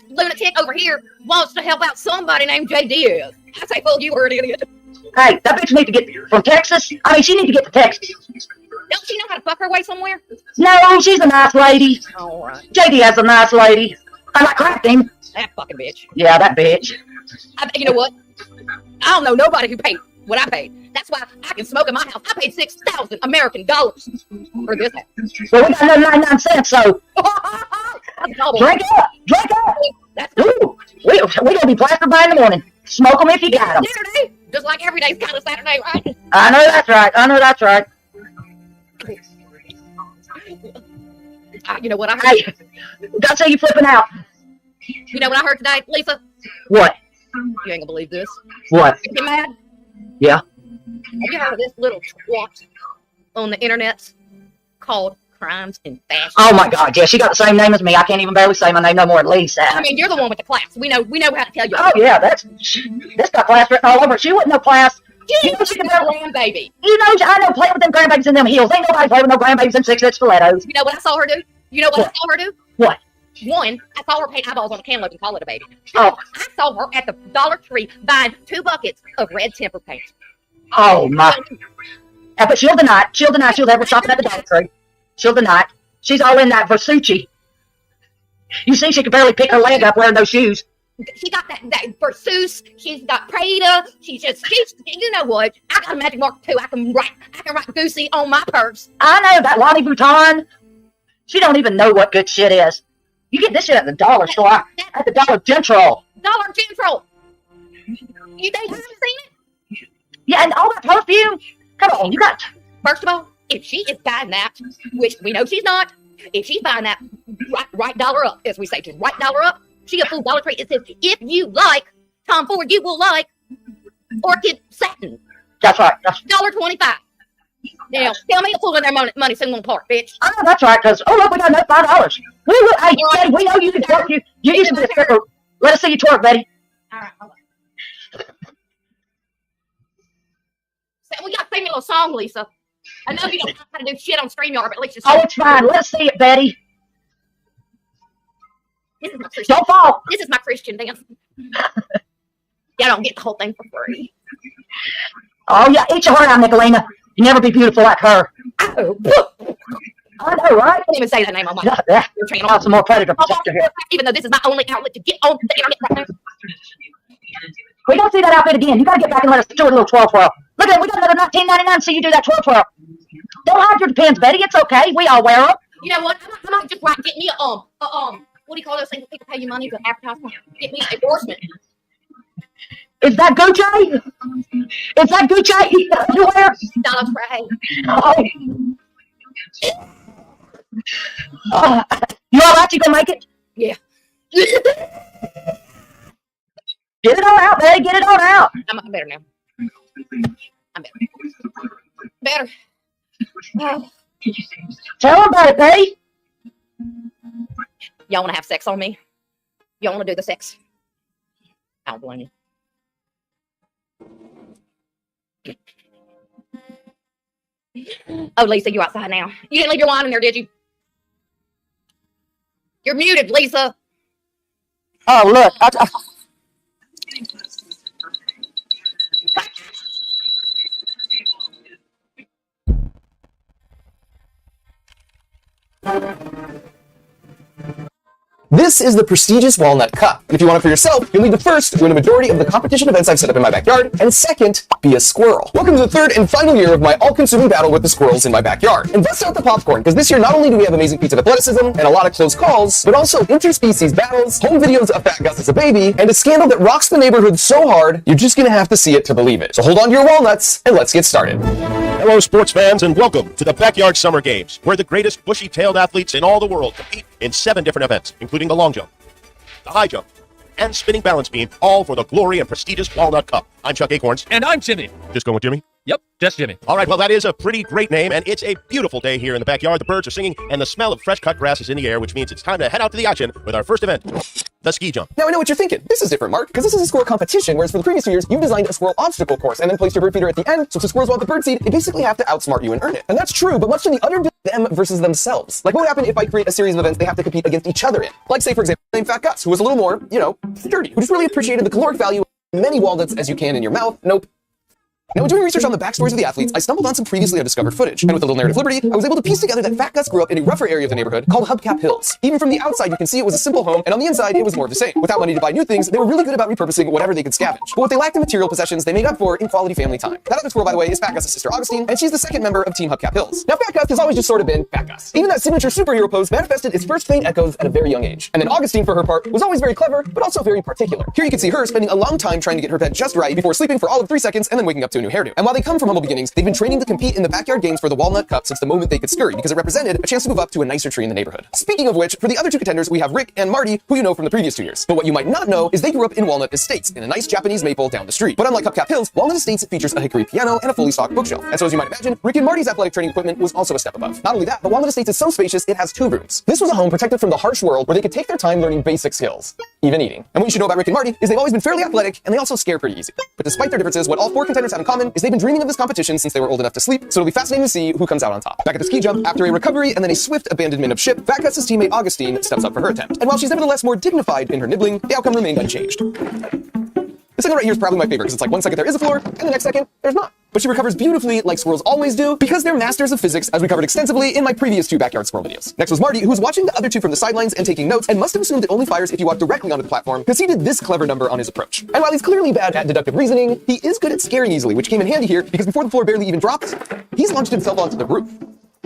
lunatic over here wants to help out somebody named J. Diaz. I say, fool, you heard it. Hey, that bitch need to get from Texas. I mean, she need to get to Texas. Don't she know how to fuck her way somewhere? No, she's a nice lady. All right. JD has a nice lady. I like crafting. That fucking bitch. Yeah, that bitch. You know what? I don't know nobody who paid what I paid. That's why I can smoke in my house. I paid $6,000 American dollars for this house. Well, we got another 99 cents, so drink up. Drink up. Ooh, we gonna be plastered by in the morning. Smoke them if you got them. Saturday, just like every day's kind of Saturday, right? I know that's right. I know that's right. You know what I heard? Hey, gotta say you flipping out. You know what I heard today, Lisa? What? You ain't gonna believe this. What? You mad? Yeah. Have you heard of this little twat on the internet called Crimes and Fashion? Oh my God, yeah, she got the same name as me. I can't even barely say my name no more at least. I mean, you're the one with the class. We know how to tell you. Oh yeah, this got class written all over. She wouldn't know class. You know she can wear a grandbaby. You know, I know play with them grandbabies in them heels. Ain't nobody play with no grandbabies in 6-inch stilettos. You know what I saw her do? You know what I saw her do? What? One, I saw her paint eyeballs on a cantaloupe and call it a baby. Oh. I saw her at the Dollar Tree buying 2 buckets of red temper paint. Oh my. Yeah, but she'll deny it. She'll deny she'll ever shop at the Dollar Tree. She'll deny it. She's all in that Versace. You see, she can barely pick her leg up wearing those shoes. She got that Versace. She's got Prada. She's you know what? I got a magic marker too. I can write Goosey on my purse. I know that Lonnie Vuitton. She don't even know what good shit is. You get this shit at the dollar store, at the Dollar General. Dollar General. You think I haven't seen it? Yeah, and all that perfume. Come on, you got. First of all, if she is buying that, which we know she's not, if she's buying that right dollar up, as we say, just right dollar up, she a full Dollar Tree. It says, if you like Tom Ford, you will like Orchid Satin. That's right. $1.25. Now, tell me a fool in their money soon won't part, bitch. Oh, that's right, because, oh, look, we got another $5. Hey, Betty, we know you can twerk. You used to be a stripper. Let us see you twerk, Betty. All right, hold on. So we got to sing me a little song, Lisa. I know you don't know how to do shit on StreamYard, but at least Oh, it's fine. Let us see it, Betty. This is my Christian. Don't fall. This is my Christian dance. Y'all don't get the whole thing for free. Oh, yeah, eat your heart out, Nicolina. You never be beautiful like her. Oh, I know, right? I can't even say that name on my channel. Got some more Predator Protector here. Even though this is my only outlet to get on the internet right now. We don't see that outfit again. You got to get back and let us do a little 12 twirl. Look at it. We got another $19.99. See you do that 12 twirl. Don't hide your Depends, Betty. It's okay. We all wear them. You know what? I might just get me a what do you call those things? People pay you money to advertise. Get me an endorsement. Is that Gucci? Is that Gucci you wear? Dollar Trey. You all right? You gonna make it? Yeah. Get it on out, baby. Get it on out. I'm better now. I'm better. Oh. Tell them about it, baby. Y'all want to have sex on me? Y'all want to do the sex? I don't blame you. Oh, Lisa, you outside now. You didn't leave your wine in there, did you? You're muted, Lisa. Oh, look. This is the prestigious Walnut Cup. And if you want it for yourself, you'll need to first win a majority of the competition events I've set up in my backyard, and second, be a squirrel. Welcome to the third and final year of my all-consuming battle with the squirrels in my backyard. And bust out the popcorn, because this year not only do we have amazing feats of athleticism and a lot of close calls, but also interspecies battles, home videos of Fat Gus as a baby, and a scandal that rocks the neighborhood so hard, you're just gonna have to see it to believe it. So hold on to your walnuts, and let's get started. Hello, sports fans, and welcome to the Backyard Summer Games, where the greatest bushy-tailed athletes in all the world compete in 7 different events, including the long jump, the high jump, and spinning balance beam, all for the glory and prestigious Walnut Cup. I'm Chuck Acorns. And I'm Jimmy. Just going with Jimmy? Yep, just Jimmy. All right, well, that is a pretty great name, and it's a beautiful day here in the backyard. The birds are singing, and the smell of fresh cut grass is in the air, which means it's time to head out to the action with our first event, the ski jump. Now I know what you're thinking. This is different, Mark, because this is a squirrel competition, whereas for the previous 2 years, you've designed a squirrel obstacle course and then placed your bird feeder at the end, so if the squirrels want the bird seed, they basically have to outsmart you and earn it. And that's true, but much to the utter them versus themselves. Like what would happen if I create a series of events they have to compete against each other in? Like say, for example, named Fat Gus, who was a little more, sturdy, who just really appreciated the caloric value of as many walnuts as you can in your mouth. Nope. Now, when doing research on the backstories of the athletes, I stumbled on some previously undiscovered footage, and with a little narrative liberty, I was able to piece together that Fat Gus grew up in a rougher area of the neighborhood called Hubcap Hills. Even from the outside, you can see it was a simple home, and on the inside, it was more of the same. Without money to buy new things, they were really good about repurposing whatever they could scavenge. But what they lacked in material possessions, they made up for in quality family time. That other squirrel, by the way, is Fat Gus's sister Augustine, and she's the second member of Team Hubcap Hills. Now, Fat Gus has always just sort of been Fat Gus. Even that signature superhero pose manifested its first faint echoes at a very young age. And then Augustine, for her part, was always very clever, but also very particular. Here you can see her spending a long time trying to get her pet just right before sleeping for all of 3 seconds and then waking up to a new hairdo. And while they come from humble beginnings, they've been training to compete in the backyard games for the Walnut Cup since the moment they could scurry, because it represented a chance to move up to a nicer tree in the neighborhood. Speaking of which, for the other 2 contenders, we have Rick and Marty, who you know from the previous 2 years. But what you might not know is they grew up in Walnut Estates, in a nice Japanese maple down the street. But unlike Hubcap Hills, Walnut Estates features a hickory piano and a fully stocked bookshelf. And so as you might imagine, Rick and Marty's athletic training equipment was also a step above. Not only that, but Walnut Estates is so spacious, it has 2 rooms. This was a home protected from the harsh world where they could take their time learning basic skills, even eating. And what you should know about Rick and Marty is they've always been fairly athletic, and they also scare pretty easy. But despite their differences, what all 4 contenders have in common is they've been dreaming of this competition since they were old enough to sleep, so it'll be fascinating to see who comes out on top. Back at the ski jump, after a recovery and then a swift abandonment of ship, Fat Gus's teammate Augustine steps up for her attempt. And while she's nevertheless more dignified in her nibbling, the outcome remained unchanged. This second right here is probably my favorite because it's like 1 second there is a floor, and the next second, there's not. But she recovers beautifully like squirrels always do because they're masters of physics, as we covered extensively in my previous 2 backyard squirrel videos. Next was Marty, who was watching the other 2 from the sidelines and taking notes, and must have assumed it only fires if you walk directly onto the platform, because he did this clever number on his approach. And while he's clearly bad at deductive reasoning, he is good at scaring easily, which came in handy here because before the floor barely even dropped, he's launched himself onto the roof.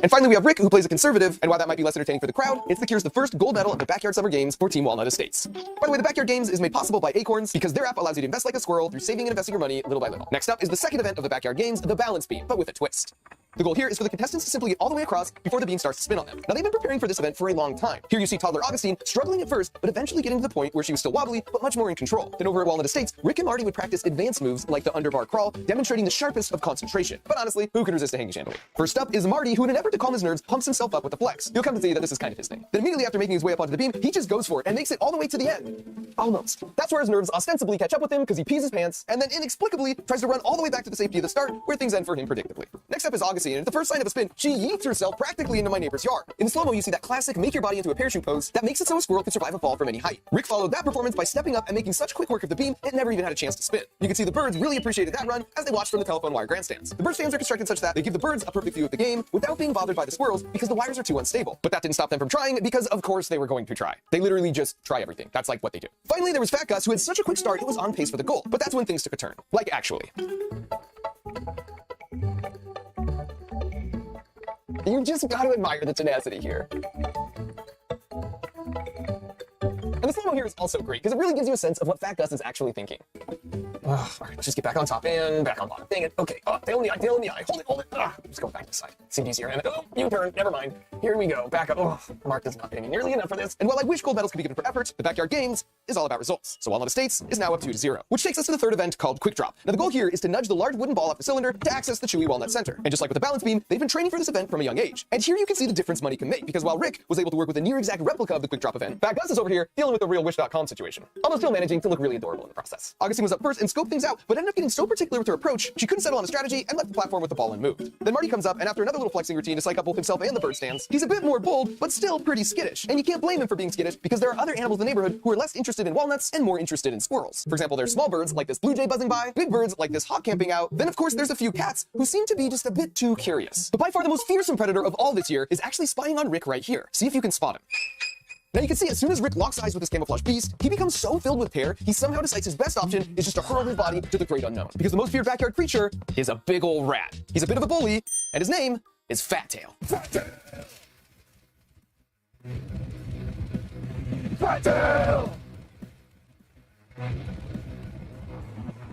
And finally, we have Rick, who plays a conservative, and while that might be less entertaining for the crowd, it's the Cure's the first gold medal of the Backyard Summer Games for Team Walnut Estates. By the way, the Backyard Games is made possible by Acorns because their app allows you to invest like a squirrel through saving and investing your money little by little. Next up is the second event of the Backyard Games, the balance beam, but with a twist. The goal here is for the contestants to simply get all the way across before the beam starts to spin on them. Now, they've been preparing for this event for a long time. Here you see toddler Augustine struggling at first, but eventually getting to the point where she was still wobbly, but much more in control. Then over at Walnut Estates, Rick and Marty would practice advanced moves like the underbar crawl, demonstrating the sharpest of concentration. But honestly, who could resist a hanging chandelier? First up is Marty, who in an effort to calm his nerves, pumps himself up with a flex. You'll come to see that this is kind of his thing. Then immediately after making his way up onto the beam, he just goes for it and makes it all the way to the end. Almost. That's where his nerves ostensibly catch up with him because he pees his pants, and then inexplicably tries to run all the way back to the safety of the start, where things end for him predictably. Next up is Augustine, and at the first sign of a spin, she yeets herself practically into my neighbor's yard. In slow-mo, you see that classic make your body into a parachute pose that makes it so a squirrel can survive a fall from any height. Rick followed that performance by stepping up and making such quick work of the beam, it never even had a chance to spin. You can see the birds really appreciated that run as they watched from the telephone wire grandstands. The bird stands are constructed such that they give the birds a perfect view of the game without being bothered by the squirrels because the wires are too unstable. But that didn't stop them from trying because, of course, they were going to try. They literally just try everything. That's like what they do. Finally, there was Fat Gus, who had such a quick start, it was on pace for the goal. But that's when things took a turn. Like, actually. You just got to admire the tenacity here. And the slow-mo here is also great, because it really gives you a sense of what Fat Gus is actually thinking. All right, let's just get back on top and back on bottom. Dang it. Okay, tail in the eye, tail in the eye. Hold it. Just go back to the side. Seems easier. And U-turn. Never mind. Here we go. Back up. Mark does not pay me nearly enough for this. And while I wish gold medals could be given for effort, the Backyard Games is all about results. So Walnut Estates is now up 2-0, which takes us to the third event called Quick Drop. Now the goal here is to nudge the large wooden ball off the cylinder to access the chewy walnut center. And just like with the balance beam, they've been training for this event from a young age. And here you can see the difference money can make, because while Rick was able to work with a near exact replica of the Quick Drop event, Fat Gus is over here dealing with the real Wish.com situation, although still managing to look really adorable in the process. Augustine was up first and scoped things out, but ended up getting so particular with her approach, she couldn't settle on a strategy and left the platform with the ball unmoved. Then Marty comes up, and after another little flexing routine to psych up both himself and the bird stands, he's a bit more bold, but still pretty skittish. And you can't blame him for being skittish, because there are other animals in the neighborhood who are less interested in walnuts and more interested in squirrels. For example, there's small birds like this blue jay buzzing by, big birds like this hawk camping out, then of course there's a few cats who seem to be just a bit too curious. But by far the most fearsome predator of all this year is actually spying on Rick right here. See if you can spot him. Now you can see as soon as Rick locks eyes with this camouflage beast, he becomes so filled with terror, he somehow decides his best option is just to hurl his body to the great unknown. Because the most feared backyard creature is a big old rat. He's a bit of a bully, and his name is Fat Tail. Fat Tail!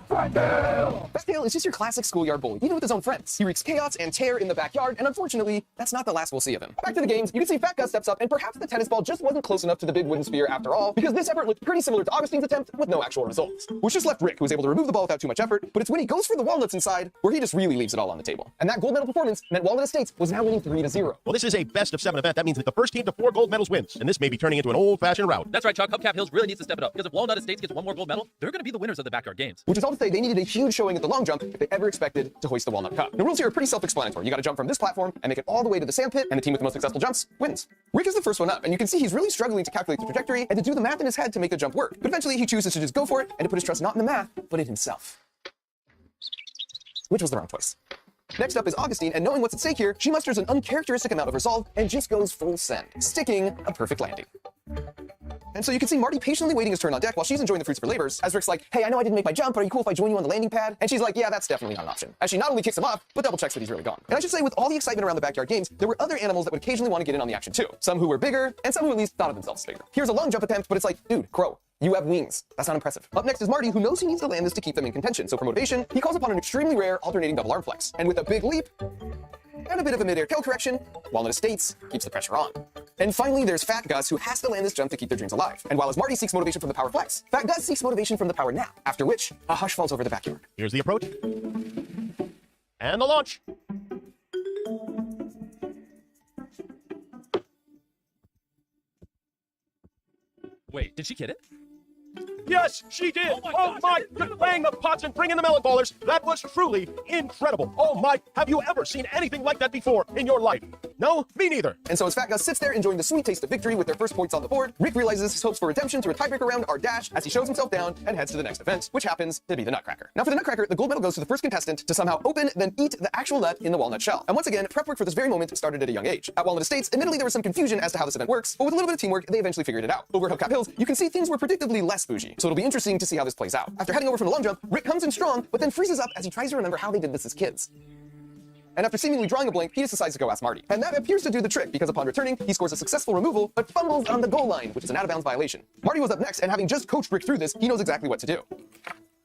Fat Tail! Fat Tail is just your classic schoolyard bully, even with his own friends. He wreaks chaos and terror in the backyard, and unfortunately, that's not the last we'll see of him. Back to the games, you can see Fat Gus steps up, and perhaps the tennis ball just wasn't close enough to the big wooden sphere after all, because this effort looked pretty similar to Augustine's attempt with no actual results. Which just left Rick, who was able to remove the ball without too much effort, but it's when he goes for the walnuts inside, where he just really leaves it all on the table. And that gold medal performance meant Walnut Estates was now winning 3-0. Well, this is a best of 7 event. That means that the first team to 4 gold medals wins, and this may be turning into an old-fashioned rout. That's right, Chuck. Hubcap Hills really needs to step it up, because if Walnut Estates gets 1 more gold medal, they're going to be the winners of the Backyard Games. Which is all to say they needed a huge showing at the long jump if they ever expected to hoist the Walnut Cup. The rules here are pretty self-explanatory. You got to jump from this platform and make it all the way to the sand pit, and the team with the most successful jumps wins. Rick is the first one up, and you can see he's really struggling to calculate the trajectory and to do the math in his head to make the jump work. But eventually he chooses to just go for it and to put his trust not in the math, but in himself. Which was the wrong choice. Next up is Augustine, and knowing what's at stake here, she musters an uncharacteristic amount of resolve and just goes full send, sticking a perfect landing. And so you can see Marty patiently waiting his turn on deck while she's enjoying the fruits of her labors, as Rick's like, hey, I know I didn't make my jump, but are you cool if I join you on the landing pad? And she's like, yeah, that's definitely not an option. As she not only kicks him off, but double checks that he's really gone. And I should say, with all the excitement around the Backyard Games, there were other animals that would occasionally want to get in on the action too. Some who were bigger, and some who at least thought of themselves as bigger. Here's a long jump attempt, but it's like, dude, crow. You have wings. That's not impressive. Up next is Marty, who knows he needs to land this to keep them in contention. So for motivation, he calls upon an extremely rare alternating double arm flex. And with a big leap and a bit of a mid-air tail correction, Walnut Estates keeps the pressure on. And finally, there's Fat Gus, who has to land this jump to keep their dreams alive. And while as Marty seeks motivation from the power flex, Fat Gus seeks motivation from the power nap, after which a hush falls over the backyard. Here's the approach. And the launch. Wait, did she get it? Yes, she did! Oh my, playing the pots and bringing the melon ballers! That was truly incredible! Oh my, have you ever seen anything like that before in your life? No? Me neither! And so as Fat Gus sits there enjoying the sweet taste of victory with their first points on the board, Rick realizes his hopes for redemption through a tiebreaker round are dashed as he shows himself down and heads to the next event, which happens to be the Nutcracker. Now for the Nutcracker, the gold medal goes to the first contestant to somehow open, then eat the actual nut in the walnut shell. And once again, prep work for this very moment started at a young age. At Walnut Estates, admittedly there was some confusion as to how this event works, but with a little bit of teamwork, they eventually figured it out. Over at Hubcap Hills, you can see things were predictably less bougie, so it'll be interesting to see how this plays out. After heading over from the long jump, Rick comes in strong, but then freezes up as he tries to remember how they did this as kids. And after seemingly drawing a blank, he just decides to go ask Marty. And that appears to do the trick, because upon returning, he scores a successful removal, but fumbles on the goal line, which is an out-of-bounds violation. Marty was up next, and having just coached Rick through this, he knows exactly what to do.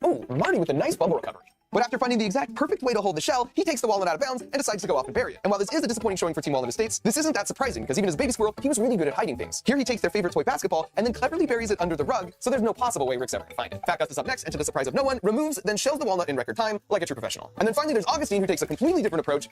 Oh, Marty with a nice bubble recovery. But after finding the exact perfect way to hold the shell, he takes the walnut out of bounds and decides to go off and bury it. And while this is a disappointing showing for Team Walnut Estates, this isn't that surprising, because even as a baby squirrel, he was really good at hiding things. Here he takes their favorite toy basketball and then cleverly buries it under the rug, so there's no possible way Rick's ever gonna find it. Fat Gus is up next, and to the surprise of no one, removes, then shells the walnut in record time, like a true professional. And then finally there's Augustine, who takes a completely different approach.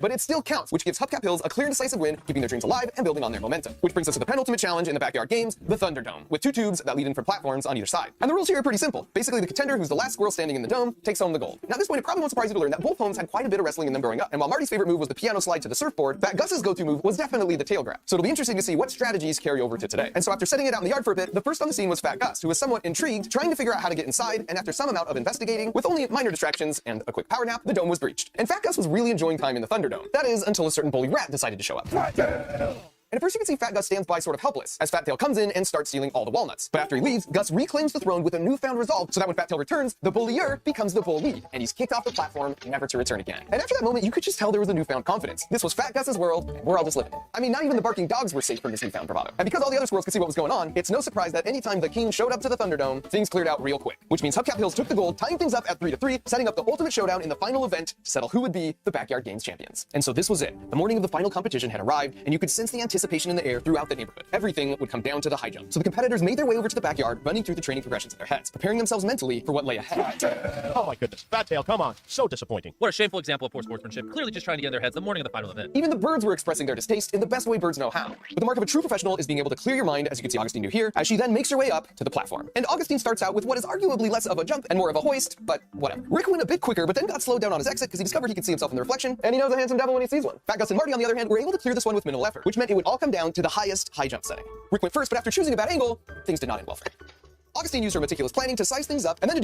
But it still counts, which gives Hubcap Hills a clear and decisive win, keeping their dreams alive and building on their momentum. Which brings us to the penultimate challenge in the Backyard Games, the Thunderdome, with 2 tubes that lead in from platforms on either side. And the rules here are pretty simple. Basically, the contender who's the last squirrel standing in the dome takes home the gold. Now at this point, it probably won't surprise you to learn that both homes had quite a bit of wrestling in them growing up. And while Marty's favorite move was the piano slide to the surfboard, Fat Gus's go-to move was definitely the tail grab. So it'll be interesting to see what strategies carry over to today. And so after setting it out in the yard for a bit, the first on the scene was Fat Gus, who was somewhat intrigued, trying to figure out how to get inside, and after some amount of investigating, with only minor distractions and a quick power nap, the dome was breached. And Fat Gus was really enjoying time in the Thunderdome. That is, until a certain bully rat decided to show up. And at first you can see Fat Gus stands by sort of helpless, as Fat Tail comes in and starts stealing all the walnuts. But after he leaves, Gus reclaims the throne with a newfound resolve, so that when Fat Tail returns, the bullier becomes the bullied, and he's kicked off the platform, never to return again. And after that moment, you could just tell there was a newfound confidence. This was Fat Gus's world, and we're all just living it. I mean, not even the barking dogs were safe from this newfound bravado. And because all the other squirrels could see what was going on, it's no surprise that anytime the king showed up to the Thunderdome, things cleared out real quick. Which means Hubcap Hills took the gold, tying things up at 3-3, setting up the ultimate showdown in the final event to settle who would be the Backyard Games champions. And so this was it. The morning of the final competition had arrived, and you could sense the anticipation in the air throughout the neighborhood. Everything would come down to the high jump. So the competitors made their way over to the backyard, running through the training progressions in their heads, preparing themselves mentally for what lay ahead. Oh my goodness. Fat Tail, come on. So disappointing. What a shameful example of poor sportsmanship, clearly just trying to get in their heads the morning of the final event. Even the birds were expressing their distaste in the best way birds know how. But the mark of a true professional is being able to clear your mind, as you can see Augustine do here, as she then makes her way up to the platform. And Augustine starts out with what is arguably less of a jump and more of a hoist, but whatever. Rick went a bit quicker, but then got slowed down on his exit because he discovered he could see himself in the reflection, and he knows a handsome devil when he sees one. Fat Gus and Marty, on the other hand, were able to clear this one with minimal effort, which meant it would all come down to the highest high jump setting. Rick went first, but after choosing a bad angle, things did not end well for him. Augustine used her meticulous planning to size things up and then to do